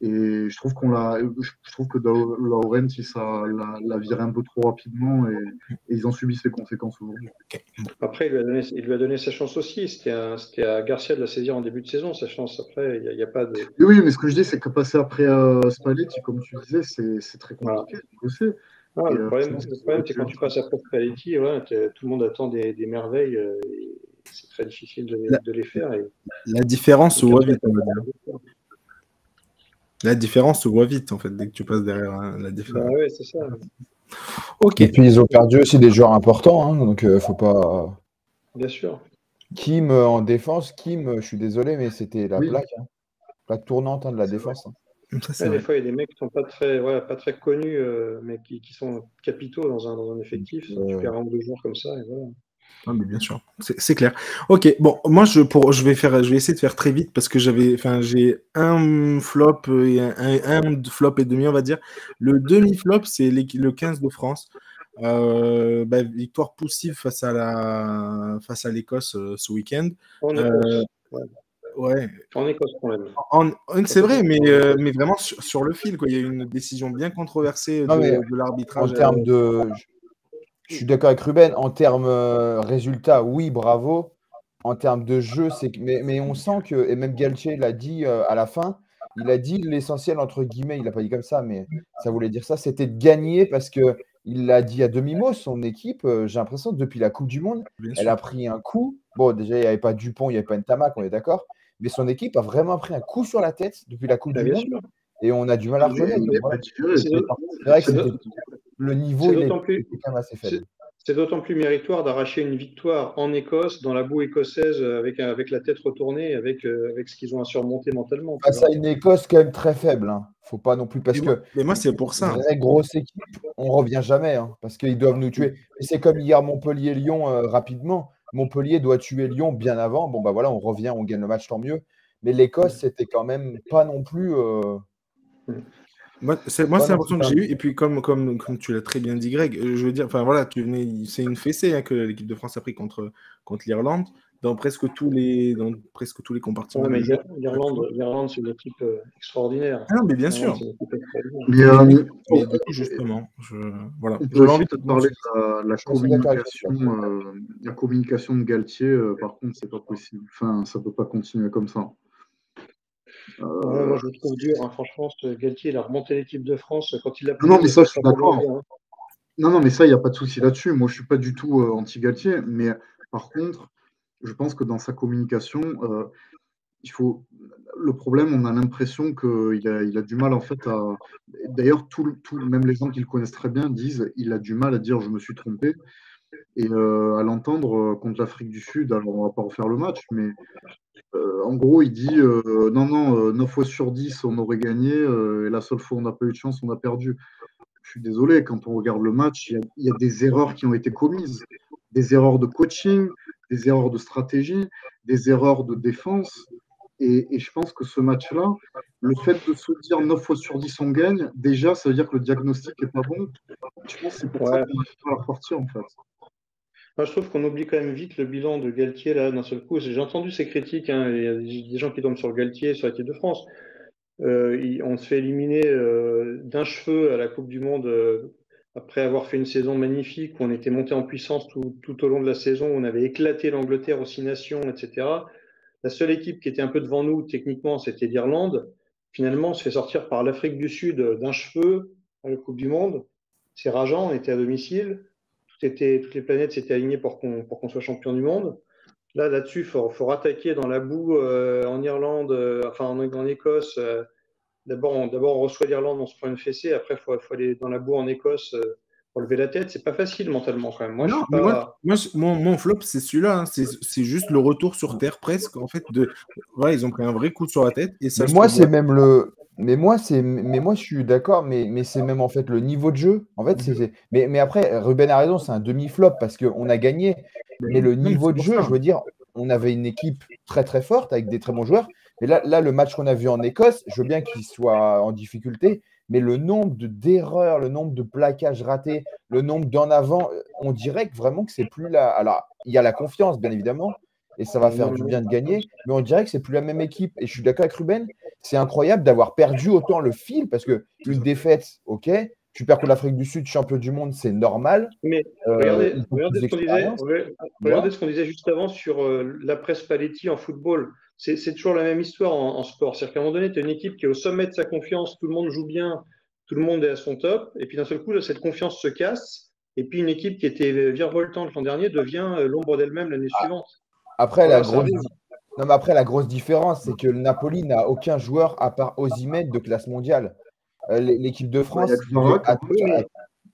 Et je trouve que Laurent, l'a viré un peu trop rapidement et ils ont subi ses conséquences aujourd'hui. Après, il lui a donné sa chance aussi. C'était à Garcia de la saisir en début de saison, sa chance. Après, il n'y a pas de. Oui, mais ce que je dis, c'est que passer après Spalletti, comme tu disais, c'est très compliqué. Voilà. Je sais. Le problème, c'est quand tu passes après Spalletti, tout le monde attend des merveilles. C'est très difficile de les faire. La différence se voit vite, on va dire. La différence se voit vite, en fait, dès que tu passes derrière la différence. Bah ouais, c'est ça. Ok. Et puis, ils ont perdu aussi des joueurs importants, hein, donc faut pas... Bien sûr. Kim, en défense, je suis désolé, mais c'était la plaque. Hein. Plaque tournante de la défense. Hein. Ça, des fois, il y a des mecs qui sont pas très connus, mais qui sont capitaux dans un effectif. Tu perds un ou deux joueurs comme ça, et voilà. Ah, mais bien sûr, c'est clair. Ok, bon, moi je vais essayer de faire très vite parce que j'ai un flop et un flop et demi, on va dire. Le demi-flop, c'est le 15 de France. Victoire poussive face à l'Écosse ce week-end. En Écosse. Ouais. En Écosse, quand même. C'est vrai, mais vraiment sur le fil, quoi. Il y a eu une décision bien controversée de l'arbitrage. En termes de... Je suis d'accord avec Ruben. En termes résultats, oui, bravo. En termes de jeu, mais on sent que, et même Galtier l'a dit à la fin, il a dit l'essentiel, entre guillemets, il l'a pas dit comme ça, mais ça voulait dire ça, c'était de gagner parce qu'il l'a dit à demi-mot, son équipe, j'ai l'impression que depuis la Coupe du Monde, elle a pris un coup. Bon, déjà, il n'y avait pas Dupont, il n'y avait pas Ntamak, on est d'accord, mais son équipe a vraiment pris un coup sur la tête depuis la Coupe du Monde. Sûr. Et on a du mal à reconnaître. C'est vrai que le niveau il est quand même assez faible. C'est d'autant plus méritoire d'arracher une victoire en Écosse, dans la boue écossaise, avec la tête retournée, avec ce qu'ils ont à surmonter mentalement. Face à une Écosse quand même très faible. Hein. Faut pas non plus mais moi c'est pour ça. Vraie grosse équipe, on revient jamais, hein, parce qu'ils doivent nous tuer. Et c'est comme hier Montpellier-Lyon rapidement. Montpellier doit tuer Lyon bien avant. Bon bah voilà, on revient, on gagne le match, tant mieux. Mais l'Écosse, c'était quand même pas non plus. Moi, c'est l'impression que j'ai eu, et puis comme tu l'as très bien dit, Greg, je veux dire, enfin voilà, c'est une fessée que l'équipe de France a pris contre l'Irlande dans presque tous les compartiments. Ouais, mais l'Irlande, c'est une équipe extraordinaire. Ah non, mais bien sûr. Mais du coup, justement, voilà. J'ai envie de te parler de la communication de Galtier. Par contre, c'est pas possible. Enfin, ça peut pas continuer comme ça. Moi, je le trouve dur. Hein. Franchement, Galtier, il a remonté l'équipe de France quand il l'a. Non, mais ça, je suis d'accord. Non, mais ça, il n'y a pas de souci là-dessus. Moi, je ne suis pas du tout anti-Galtier. Mais par contre, je pense que dans sa communication, le problème, on a l'impression qu'il a du mal, en fait, à. D'ailleurs, même les gens qui le connaissent très bien disent qu'il a du mal à dire « je me suis trompé ». Et à l'entendre contre l'Afrique du Sud, alors on ne va pas refaire le match, mais en gros, il dit non, 9 fois sur 10, on aurait gagné, et la seule fois où on n'a pas eu de chance, on a perdu. Je suis désolé, quand on regarde le match, il y a des erreurs qui ont été commises, des erreurs de coaching, des erreurs de stratégie, des erreurs de défense. Et je pense que ce match-là, le fait de se dire 9 fois sur 10, on gagne, déjà, ça veut dire que le diagnostic n'est pas bon. Je pense que c'est pour ça qu'on va la sortir, en fait. Moi, je trouve qu'on oublie quand même vite le bilan de Galtier là d'un seul coup. J'ai entendu ces critiques. Hein, il y a des gens qui tombent sur Galtier, sur l'équipe de France. On se fait éliminer d'un cheveu à la Coupe du Monde après avoir fait une saison magnifique où on était monté en puissance tout au long de la saison. On avait éclaté l'Angleterre aux 6 nations, etc. La seule équipe qui était un peu devant nous techniquement, c'était l'Irlande. Finalement, on se fait sortir par l'Afrique du Sud d'un cheveu à la Coupe du Monde. C'est rageant. On était à domicile. Toutes les planètes s'étaient alignées pour qu'on soit champion du monde. Là-dessus, il faut rattaquer dans la boue en Irlande, en Écosse. D'abord, on reçoit l'Irlande, on se prend une fessée. Après, il faut aller dans la boue en Écosse pour lever la tête. C'est pas facile mentalement quand même. Mon flop, c'est celui-là. Hein. C'est juste le retour sur terre presque. En fait, ils ont pris un vrai coup sur la tête. Et ça, moi, c'est même Mais moi, je suis d'accord, mais c'est même en fait le niveau de jeu. En fait, mais après, Ruben a raison, c'est un demi-flop parce qu'on a gagné. Mais le Non, mais niveau c'est de pour jeu, ça. je veux dire, on avait une équipe très très forte avec des très bons joueurs. Mais là, le match qu'on a vu en Écosse, je veux bien qu'il soit en difficulté, mais le nombre d'erreurs, le nombre de plaquages ratés, le nombre d'en avant, on dirait que vraiment que c'est plus là. Alors, il y a la confiance, bien évidemment, et ça va faire du bien de gagner, mais on dirait que c'est plus la même équipe. Et je suis d'accord avec Ruben, c'est incroyable d'avoir perdu autant le fil parce que une défaite, ok, tu perds contre l'Afrique du Sud, champion du monde, c'est normal. Mais Ils ont plus regardez d'expérience. regardez ce qu'on disait juste avant sur l'après Spalletti en football. C'est toujours la même histoire en sport. C'est-à-dire qu'à un moment donné, tu as une équipe qui est au sommet de sa confiance, tout le monde joue bien, tout le monde est à son top, et puis d'un seul coup, là, cette confiance se casse, et puis une équipe qui était virevoltante l'an dernier devient l'ombre d'elle-même l'année suivante. Après, Voilà, ça arrive. Non, mais après, la grosse différence, c'est que le Napoli n'a aucun joueur à part Osimhen de classe mondiale. L'équipe de Il y France a que Kvara, quoi.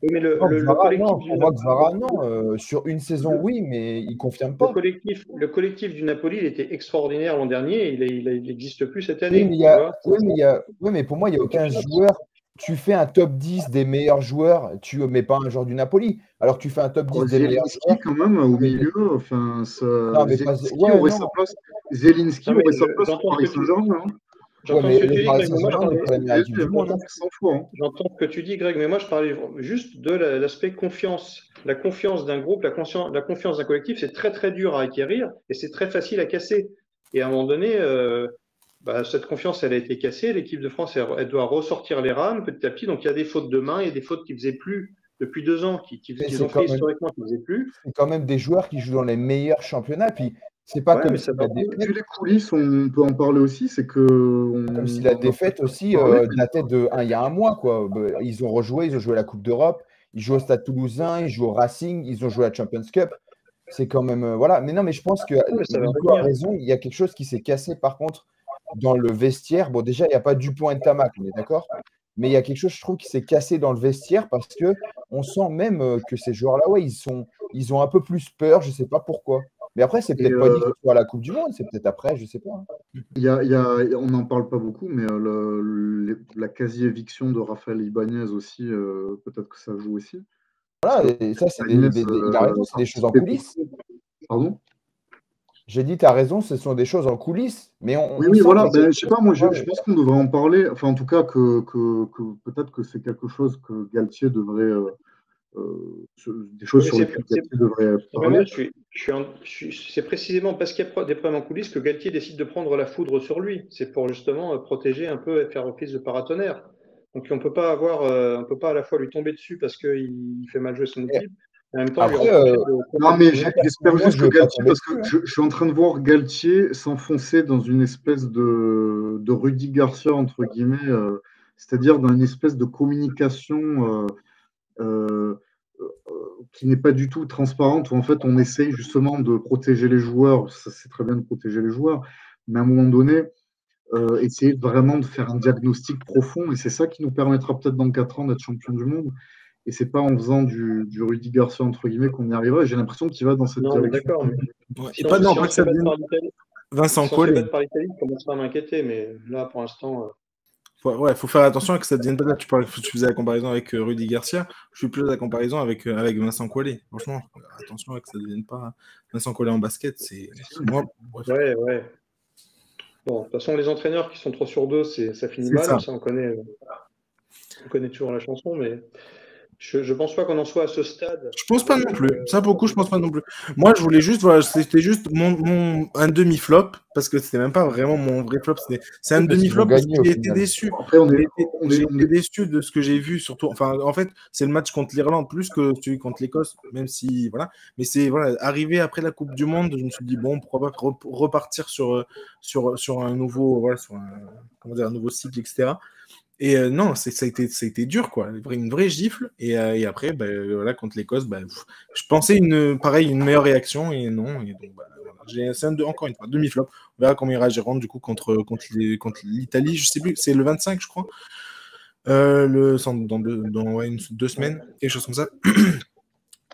Oui, mais Non, le Kvara, collectif non, du pour moi, Kvara, non. Sur une saison, oui, mais il ne confirme pas. le collectif du Napoli, il était extraordinaire l'an dernier, il n'existe plus cette Oui, année. mais, Tu vois. oui, mais pour moi, il n'y a aucun joueur. Tu fais un top 10 des meilleurs joueurs, tu ne mets pas un joueur du Napoli. Alors tu fais un top 10 des meilleurs Zielinski, joueurs. quand même, au milieu, enfin, Non, mais pas. Zielinski Ouais, aurait non. sa place. Zielinski Non, mais aurait sa place au j'entends ce Paris que tu Saint-Germain. Hein. Ouais, j'entends mais ce que le tu dis, Paris Greg, mais moi je Saint-Germain n'est parlais, pas la meilleure équipe du monde. 100 fois. Hein. j'entends ce que tu dis, Greg, mais moi je parlais juste de l'aspect confiance. La confiance d'un groupe, la confiance d'un collectif, c'est très très dur à acquérir et c'est très facile à casser. Et à un moment donné, cette confiance, elle a été cassée. L'équipe de France, elle doit ressortir les rames petit à petit. Donc il y a des fautes de main, il y a des fautes qu'ils faisaient plus depuis 2 ans, Mais qu'ils ont fait historiquement, qu'ils faisaient plus. c'est quand même des joueurs qui jouent dans les meilleurs championnats. Puis c'est pas Ouais, comme mais si ça la va. défaite, Vu les coulisses, on peut en parler aussi, c'est que comme si on la en a défaite pas aussi parlé. datait il y a un mois, quoi. Ils ont rejoué, ils ont joué la Coupe d'Europe, ils jouent au Stade Toulousain, ils jouent au Racing, ils ont joué à la Champions Cup. C'est quand même voilà. Mais non, mais je pense que Ouais, mais ça va Nico a revenir. raison. Il y a quelque chose qui s'est cassé par contre dans le vestiaire. Bon, déjà, il n'y a pas Dupont et Tamac, on est d'accord. Mais il y a quelque chose, je trouve, qui s'est cassé dans le vestiaire parce que on sent même que ces joueurs-là, ouais, ils ont un peu plus peur. Je ne sais pas pourquoi. Mais après, c'est Et peut-être pas dit que ce soit à la Coupe du Monde, c'est peut-être après, je ne sais pas. Hein. on n'en parle pas beaucoup, mais la quasi-éviction de Raphaël Ibanez aussi, peut-être que ça joue aussi. Parce Voilà, que et ça, c'est Ibanez il a raison, c'est des choses en participait coulisses. beaucoup. Pardon? J'ai dit, tu as raison, ce sont des choses en coulisses, mais Oui, on oui, sent voilà. que Ben, je sais pas, moi, je ouais. pense qu'on devrait en parler. Enfin, en tout cas, que peut-être que c'est quelque chose que Galtier devrait, des choses Mais sur lesquelles Galtier devrait mais moi, parler. c'est précisément parce qu'il y a des problèmes en coulisses que Galtier décide de prendre la foudre sur lui. C'est pour justement protéger un peu et faire office de paratonnerre. Donc on peut pas on peut pas à la fois lui tomber dessus parce qu'il fait mal jouer son équipe, et en même temps lui Après, reprocher Non, mais de. j'espère moi, juste je que veux pas Galtier, tomber parce que dessus. Hein. je suis en train de voir Galtier s'enfoncer dans une espèce de Rudy Garcia, entre guillemets, c'est-à-dire dans une espèce de communication qui n'est pas du tout transparente, où en fait on essaye justement de protéger les joueurs. Ça, c'est très bien de protéger les joueurs, mais à un moment donné, essayer vraiment de faire un diagnostic profond, et c'est ça qui nous permettra peut-être dans 4 ans d'être champion du monde. Et c'est pas en faisant du Rudy Garcia, entre guillemets, qu'on y arrivera. Et j'ai l'impression qu'il va dans cette Non, mais direction. d'accord. Mais Ouais. Et si on, pas, non, si pas on que se ça fait battre devienne par l'Italie, Vincent si on se fait Collet. battre par l'Italie, on commencera à m'inquiéter. Mais là, pour l'instant. Faut faire attention à que ça devienne pas. Là, tu faisais la comparaison avec Rudy Garcia. Je suis plus à la comparaison avec Vincent Collet. Franchement, attention à que ça devienne pas Vincent Collet en basket. C'est moi. Bref. Ouais. Bon, de toute façon, les entraîneurs qui sont trop sur deux, ça finit C'est mal. ça. Ça, on connaît toujours la chanson, mais je pense pas qu'on en soit à ce stade. Je pense pas non plus. Ça, pour le coup, je pense pas non plus. Moi, je voulais juste, voilà, c'était juste un demi-flop, parce que c'était même pas vraiment mon vrai flop. C'est un Oui, parce qu'ils demi-flop ont parce que gagné au j'ai été final. déçu. Après, J'ai été déçu de ce que j'ai vu, surtout. Enfin, en fait, c'est le match contre l'Irlande plus que celui contre l'Écosse, même si, voilà. Mais c'est, voilà, arrivé après la Coupe du Monde, je me suis dit, bon, pourquoi pas repartir sur un nouveau, voilà, comment dire, un nouveau cycle, etc. Et non, ça a été dur, quoi. Une vraie gifle. Et après, voilà, contre l'Écosse, je pensais une meilleure réaction, et non. Et donc, voilà. C'est encore une fois, demi-flop. On verra comment ira Gironde, du coup, contre l'Italie. Je sais plus, c'est le 25, je crois. Dans 2 semaines, quelque chose comme ça.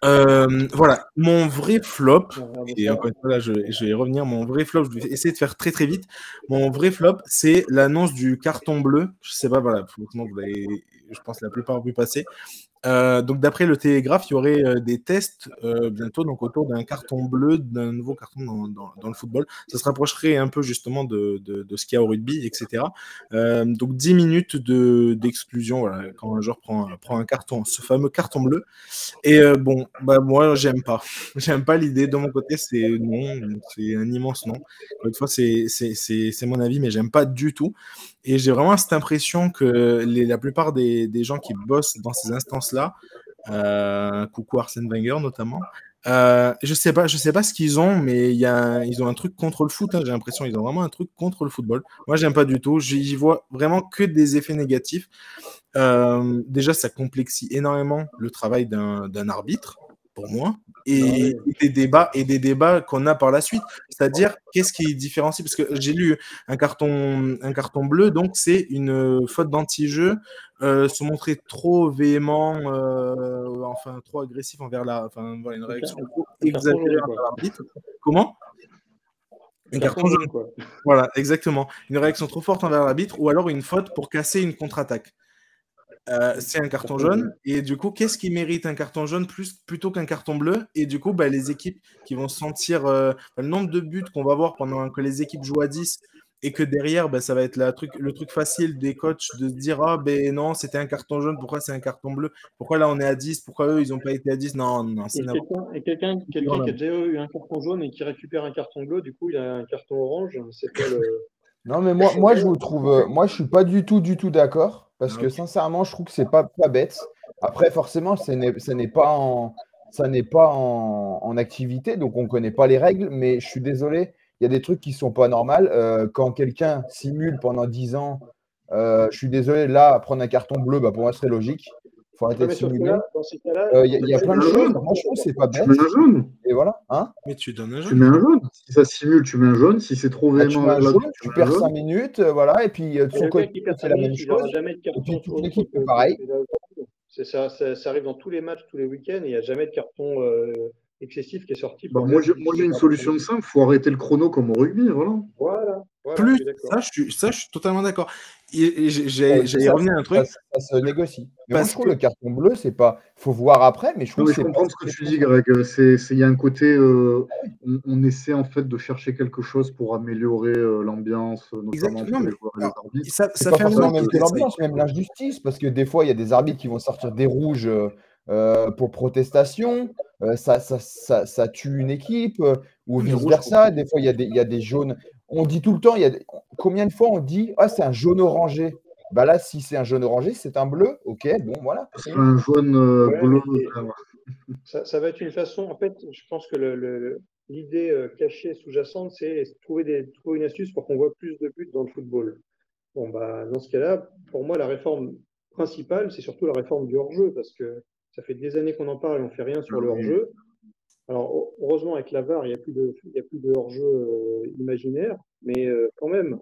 Voilà, mon vrai flop, et encore une fois là, je vais y revenir, mon vrai flop, je vais essayer de faire très très vite. Mon vrai flop, c'est l'annonce du carton bleu. Je sais pas, voilà, forcément, vous l'avez, je pense, la plupart vu passer. Donc, d'après le Télégraphe, il y aurait des tests bientôt donc, autour d'un carton bleu, d'un nouveau carton dans le football. Ça se rapprocherait un peu justement de ce qu'il y a au rugby, etc. Donc, 10 minutes d'exclusion voilà, quand un joueur prend un carton, ce fameux carton bleu. Et bon, bah, moi, j'aime pas. J'aime pas l'idée. De mon côté, c'est non. C'est un immense non. Encore une fois, c'est mon avis, mais j'aime pas du tout. Et j'ai vraiment cette impression que la plupart des gens qui bossent dans ces instances-là, coucou Arsène Wenger notamment, je sais pas ce qu'ils ont, mais ils ont un truc contre le foot. Hein, j'ai l'impression qu'ils ont vraiment un truc contre le football. Moi, j'aime pas du tout. J'y vois vraiment que des effets négatifs. Déjà, ça complexifie énormément le travail d'un arbitre, pour moi, et des débats qu'on a par la suite. C'est-à-dire, qu'est-ce qui différencie? Parce que j'ai lu un carton bleu, donc c'est une faute d'anti-jeu, se montrer trop véhément, enfin trop agressif envers voilà, une réaction trop exagérée envers l'arbitre. Comment? Un carton jaune, quoi. Voilà, exactement. Une réaction trop forte envers l'arbitre, ou alors une faute pour casser une contre-attaque. C'est un carton jaune. Et du coup, qu'est-ce qui mérite un carton jaune plutôt qu'un carton bleu? Et du coup, les équipes qui vont sentir le nombre de buts qu'on va voir pendant que les équipes jouent à 10 et que derrière, ça va être le truc facile des coachs de se dire ah ben non, c'était un carton jaune, pourquoi c'est un carton bleu? Pourquoi là on est à 10? Pourquoi eux ils n'ont pas été à 10? Non, c'est quelqu'un qui a déjà eu un carton jaune et qui récupère un carton bleu, du coup il a un carton orange, c'est pas le. Non, mais moi je vous trouve, moi je suis pas du tout d'accord parce que sincèrement, je trouve que c'est pas bête. Après, forcément, ça n'est pas en activité, donc on connaît pas les règles, mais je suis désolé, il y a des trucs qui sont pas normaux. Quand quelqu'un simule pendant 10 ans, je suis désolé, là, prendre un carton bleu, pour moi, ce serait logique. Il faut arrêter de simuler. Dans ces cas-là, il y a plein de choses. Moi, je trouve que c'est pas bête. Tu mets un jaune. Et voilà. Hein, mais tu donnes un jaune. Tu mets un jaune. Si ça simule, tu mets un jaune. Si c'est trop véhément, tu perds 5 minutes, voilà. Et puis, de son côté, c'est la même chose. Et puis, toute l'équipe fait pareil. Ça arrive dans tous les matchs, tous les week-ends, et il n'y a jamais de carton excessif qui est sorti. Moi, j'ai une solution simple. Il faut arrêter le chrono comme au rugby. Voilà. Ça, je suis totalement d'accord. J'allais revenir à un truc. Ça se négocie. Mais moi, je trouve que le carton bleu, c'est pas. Il faut voir après, mais je trouve que je comprends ce que tu dis, Greg. Il y a un côté. On essaie en fait de chercher quelque chose pour améliorer l'ambiance, notamment pour les joueurs et les arbitres. Ça fait pas même que l'ambiance, même l'injustice, parce que des fois, il y a des arbitres qui vont sortir des rouges pour protestation. Ça tue une équipe ou vice-versa. Des fois, il y a des jaunes. On dit tout le temps, combien de fois on dit ah, c'est un jaune orangé? Là, si c'est un jaune orangé, c'est un bleu. Ok, bon, voilà. C'est un jaune bleu. Ça va être une façon, en fait, je pense que l'idée cachée, sous-jacente, c'est trouver une astuce pour qu'on voit plus de buts dans le football. Bon, dans ce cas-là, pour moi, la réforme principale, c'est surtout la réforme du hors-jeu, parce que ça fait des années qu'on en parle et on ne fait rien sur le hors-jeu. Alors, heureusement, avec la VAR, il n'y a plus de hors-jeu imaginaire, mais quand même.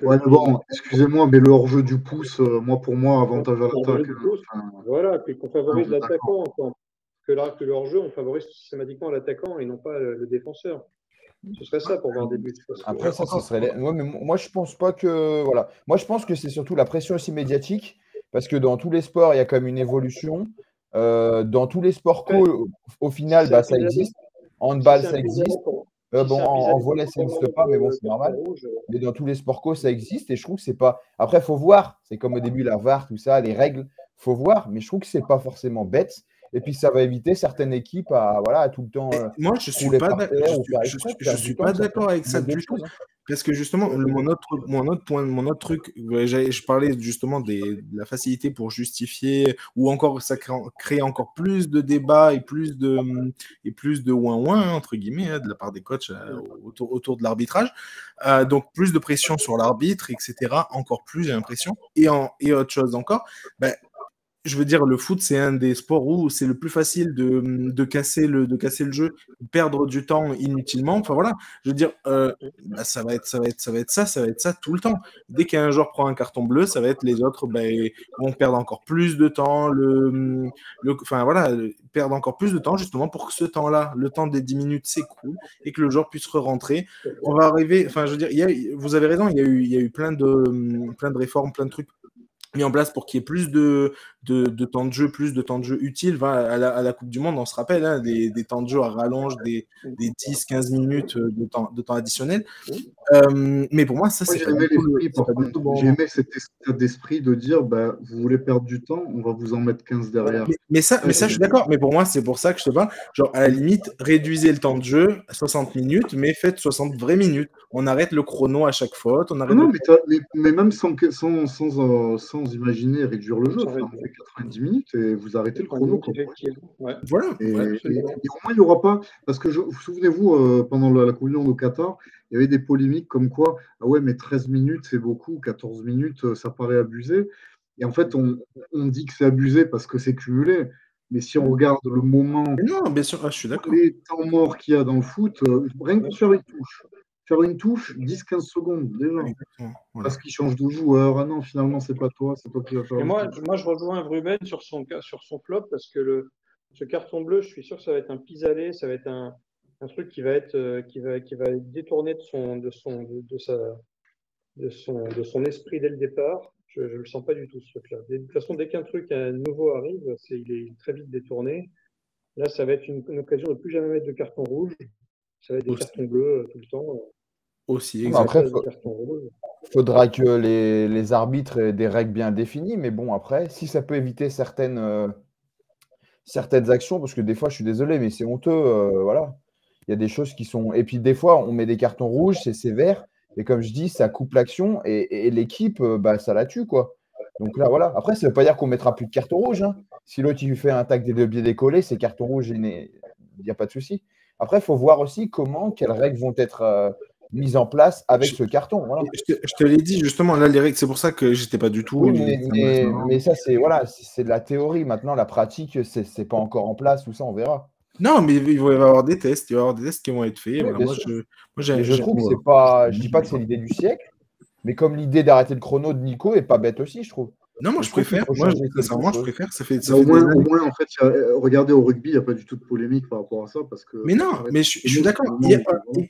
Bon, excusez-moi, mais le hors-jeu du pouce, pour moi, avantage à l'attaque. Voilà, puis qu'on favorise l'attaquant. Que le hors-jeu, on favorise systématiquement l'attaquant et non pas le défenseur. Ce serait ça pour voir des buts. Après, ça, ce serait. Mais moi, je pense pas que. Voilà. Moi, je pense que c'est surtout la pression aussi médiatique, parce que dans tous les sports, il y a quand même une évolution. Dans tous les sports co, au final, ça existe. Handball, ça existe. En volley, ça n'existe pas, mais bon, c'est normal. Mais dans tous les sports co, ça existe. Et je trouve que c'est pas. Après, il faut voir. C'est comme au début, la VAR, tout ça, les règles, il faut voir. Mais je trouve que c'est pas forcément bête. Et puis, ça va éviter certaines équipes à tout le temps. Moi, je suis pas d'accord avec ça du tout. Parce que justement, mon autre truc, je parlais justement de la facilité pour justifier, ou encore ça crée encore plus de débats et plus de ouin-ouin, entre guillemets, de la part des coachs autour de l'arbitrage. Donc, plus de pression sur l'arbitre, etc. Encore plus, j'ai l'impression. Et autre chose encore, je veux dire, le foot, c'est un des sports où c'est le plus facile de casser le jeu, de perdre du temps inutilement. Enfin voilà, je veux dire, bah, ça va être ça tout le temps. Dès qu'un joueur prend un carton bleu, ça va être les autres vont perdre encore plus de temps, enfin voilà, perdre encore plus de temps justement pour que ce temps-là, le temps des 10 minutes s'écoule et que le joueur puisse re-rentrer. On va arriver, enfin je veux dire, vous avez raison, il y a eu plein de réformes, plein de trucs mis en place pour qu'il y ait plus de temps de jeu, plus de temps de jeu utile. À la Coupe du Monde, on se rappelle, hein, des temps de jeu à rallonge, des 10-15 minutes de temps additionnel. Mais pour moi, ça, c'est j'ai aimé l'esprit, par contre. J'ai aimé cet état d'esprit de dire, bah, vous voulez perdre du temps, on va vous en mettre 15 derrière. Mais ça, je suis d'accord. Mais pour moi, c'est pour ça que je te parle. Genre, à la limite, réduisez le temps de jeu à 60 minutes, mais faites 60 vraies minutes. On arrête le chrono à chaque faute. On arrête mais même sans imaginer réduire le jeu, on fait 90 minutes et vous arrêtez le chrono. Ouais. Voilà. Et au moins, il n'y aura pas. Parce que souvenez-vous, pendant la Coupe du Monde au Qatar, il y avait des polémiques comme quoi, ah ouais, mais 13 minutes, c'est beaucoup, 14 minutes, ça paraît abusé. Et en fait, on dit que c'est abusé parce que c'est cumulé. Mais si on regarde le moment, non, bien sûr, je suis d'accord. Les temps morts qu'il y a dans le foot, rien que faire une touche, 10-15 secondes déjà. Voilà. Parce qu'il change de joueur. Ah non, finalement, c'est pas toi, c'est toi qui vas faire. Et moi, je rejoins Ruben sur son flop parce que ce carton bleu, je suis sûr que ça va être un pis-aller, ça va être un truc qui va être détourné de son esprit dès le départ. Je ne le sens pas du tout, ce truc-là. De toute façon, dès qu'un truc nouveau arrive, il est très vite détourné. Là, ça va être une occasion de ne plus jamais mettre de carton rouge. Ça va être des cartons bleus tout le temps. Aussi, exactement. Après, il faudra que les arbitres aient des règles bien définies. Mais bon, après, si ça peut éviter certaines actions, parce que des fois, je suis désolé, mais c'est honteux. Voilà. Il y a des choses qui sont. Et puis, des fois, on met des cartons rouges, c'est sévère. Et comme je dis, ça coupe l'action et l'équipe, ça la tue, quoi. Donc là, voilà. Après, ça ne veut pas dire qu'on ne mettra plus de carton rouge. Hein. Si l'autre, il fait un tac des deux pieds décollés, c'est carton rouge, il n'y a pas de souci. Après, il faut voir aussi quelles règles vont être mises en place avec ce carton. Voilà. Je te l'ai dit, justement, là, les règles, c'est pour ça que j'étais pas du tout. Oui, mais ça, c'est de la théorie. Maintenant, la pratique, c'est pas encore en place, tout ça, on verra. Non, mais il va y avoir des tests. Il va y avoir des tests qui vont être faits. Oui, voilà. Je trouve que c'est pas. Je dis pas que c'est l'idée du siècle, mais comme l'idée d'arrêter le chrono de Nico est pas bête aussi, je trouve. Non, moi, je préfère. Moi, je préfère. Ça fait au moins, en fait, regardez au rugby, il n'y a pas du tout de polémique par rapport à ça. Parce que, mais non, mais je suis d'accord.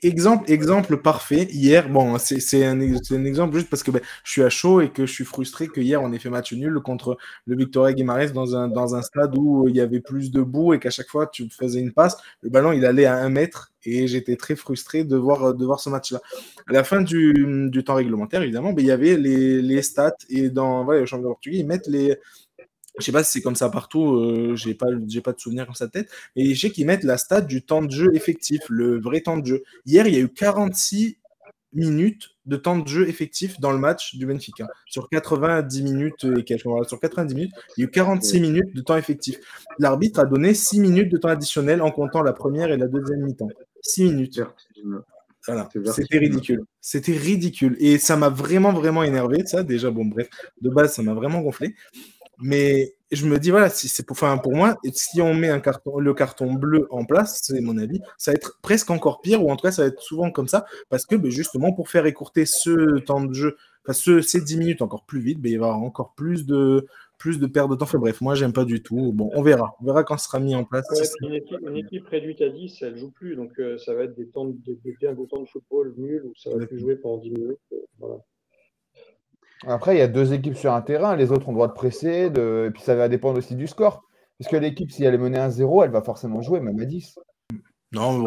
Exemple parfait. Hier, bon, c'est un exemple juste parce que je suis à chaud et que je suis frustré que hier, on ait fait match nul contre le Victoria Guimarães dans un stade où il y avait plus de boue et qu'à chaque fois, tu faisais une passe, le ballon, il allait à 1 mètre. Et j'étais très frustré de voir ce match-là. À la fin du temps réglementaire, évidemment, il y avait les stats. Et dans le championnat portugais, ils mettent les. Je sais pas si c'est comme ça partout, j'ai pas de souvenir comme ça de tête, mais je sais qu'ils mettent la stat du temps de jeu effectif, le vrai temps de jeu. Hier, il y a eu 46 minutes de temps de jeu effectif dans le match du Benfica. Sur 90 minutes et quelques. Sur 90 minutes, il y a eu 46 minutes de temps effectif. L'arbitre a donné 6 minutes de temps additionnel en comptant la première et la deuxième mi-temps. 6 minutes. Voilà. C'était ridicule. C'était ridicule. Et ça m'a vraiment, vraiment énervé, ça. Déjà, bon, bref, de base, ça m'a vraiment gonflé. Mais je me dis, voilà, pour moi, si on met le carton bleu en place, c'est mon avis, ça va être presque encore pire, ou en tout cas, ça va être souvent comme ça, parce que justement, pour faire écourter ce temps de jeu, ces 10 minutes encore plus vite, il va y avoir encore plus de perte de temps. Enfin bref, moi, j'aime pas du tout. Bon, on verra quand ce sera mis en place. Ouais, une équipe réduite à 10, elle joue plus, donc ça va être des temps de football nuls, où ça va plus jouer pendant 10 minutes. Voilà. Après, il y a 2 équipes sur un terrain, les autres ont le droit de presser, et puis ça va dépendre aussi du score. Parce que l'équipe, si elle est menée 1-0, elle va forcément jouer, même à 10. Non,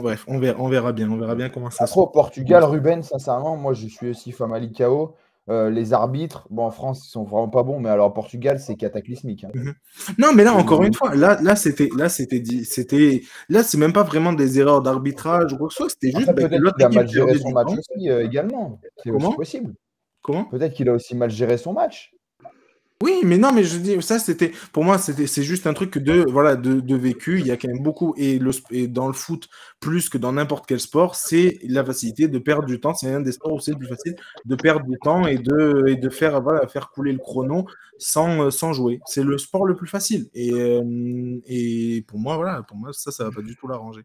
bref, on verra bien. On verra bien comment ça se passe. Après, au Portugal, Ruben, sincèrement, moi, je suis aussi Famalicão. Les arbitres, en France, ils sont vraiment pas bons, mais alors au Portugal, c'est cataclysmique. Hein. Non, mais là, encore une fois, là, c'est même pas vraiment des erreurs d'arbitrage ou quoi que ce soit, c'était juste peut-être qu'il a mal géré son match aussi également. C'est aussi possible. Comment ? Peut-être qu'il a aussi mal géré son match. Oui, mais non, mais je dis, ça, pour moi, c'est juste un truc de vécu. Il y a quand même beaucoup, et dans le foot, plus que dans n'importe quel sport, c'est la facilité de perdre du temps. C'est un des sports où c'est le plus facile de perdre du temps et de faire, faire couler le chrono sans jouer. C'est le sport le plus facile. Et pour moi, ça va pas du tout l'arranger.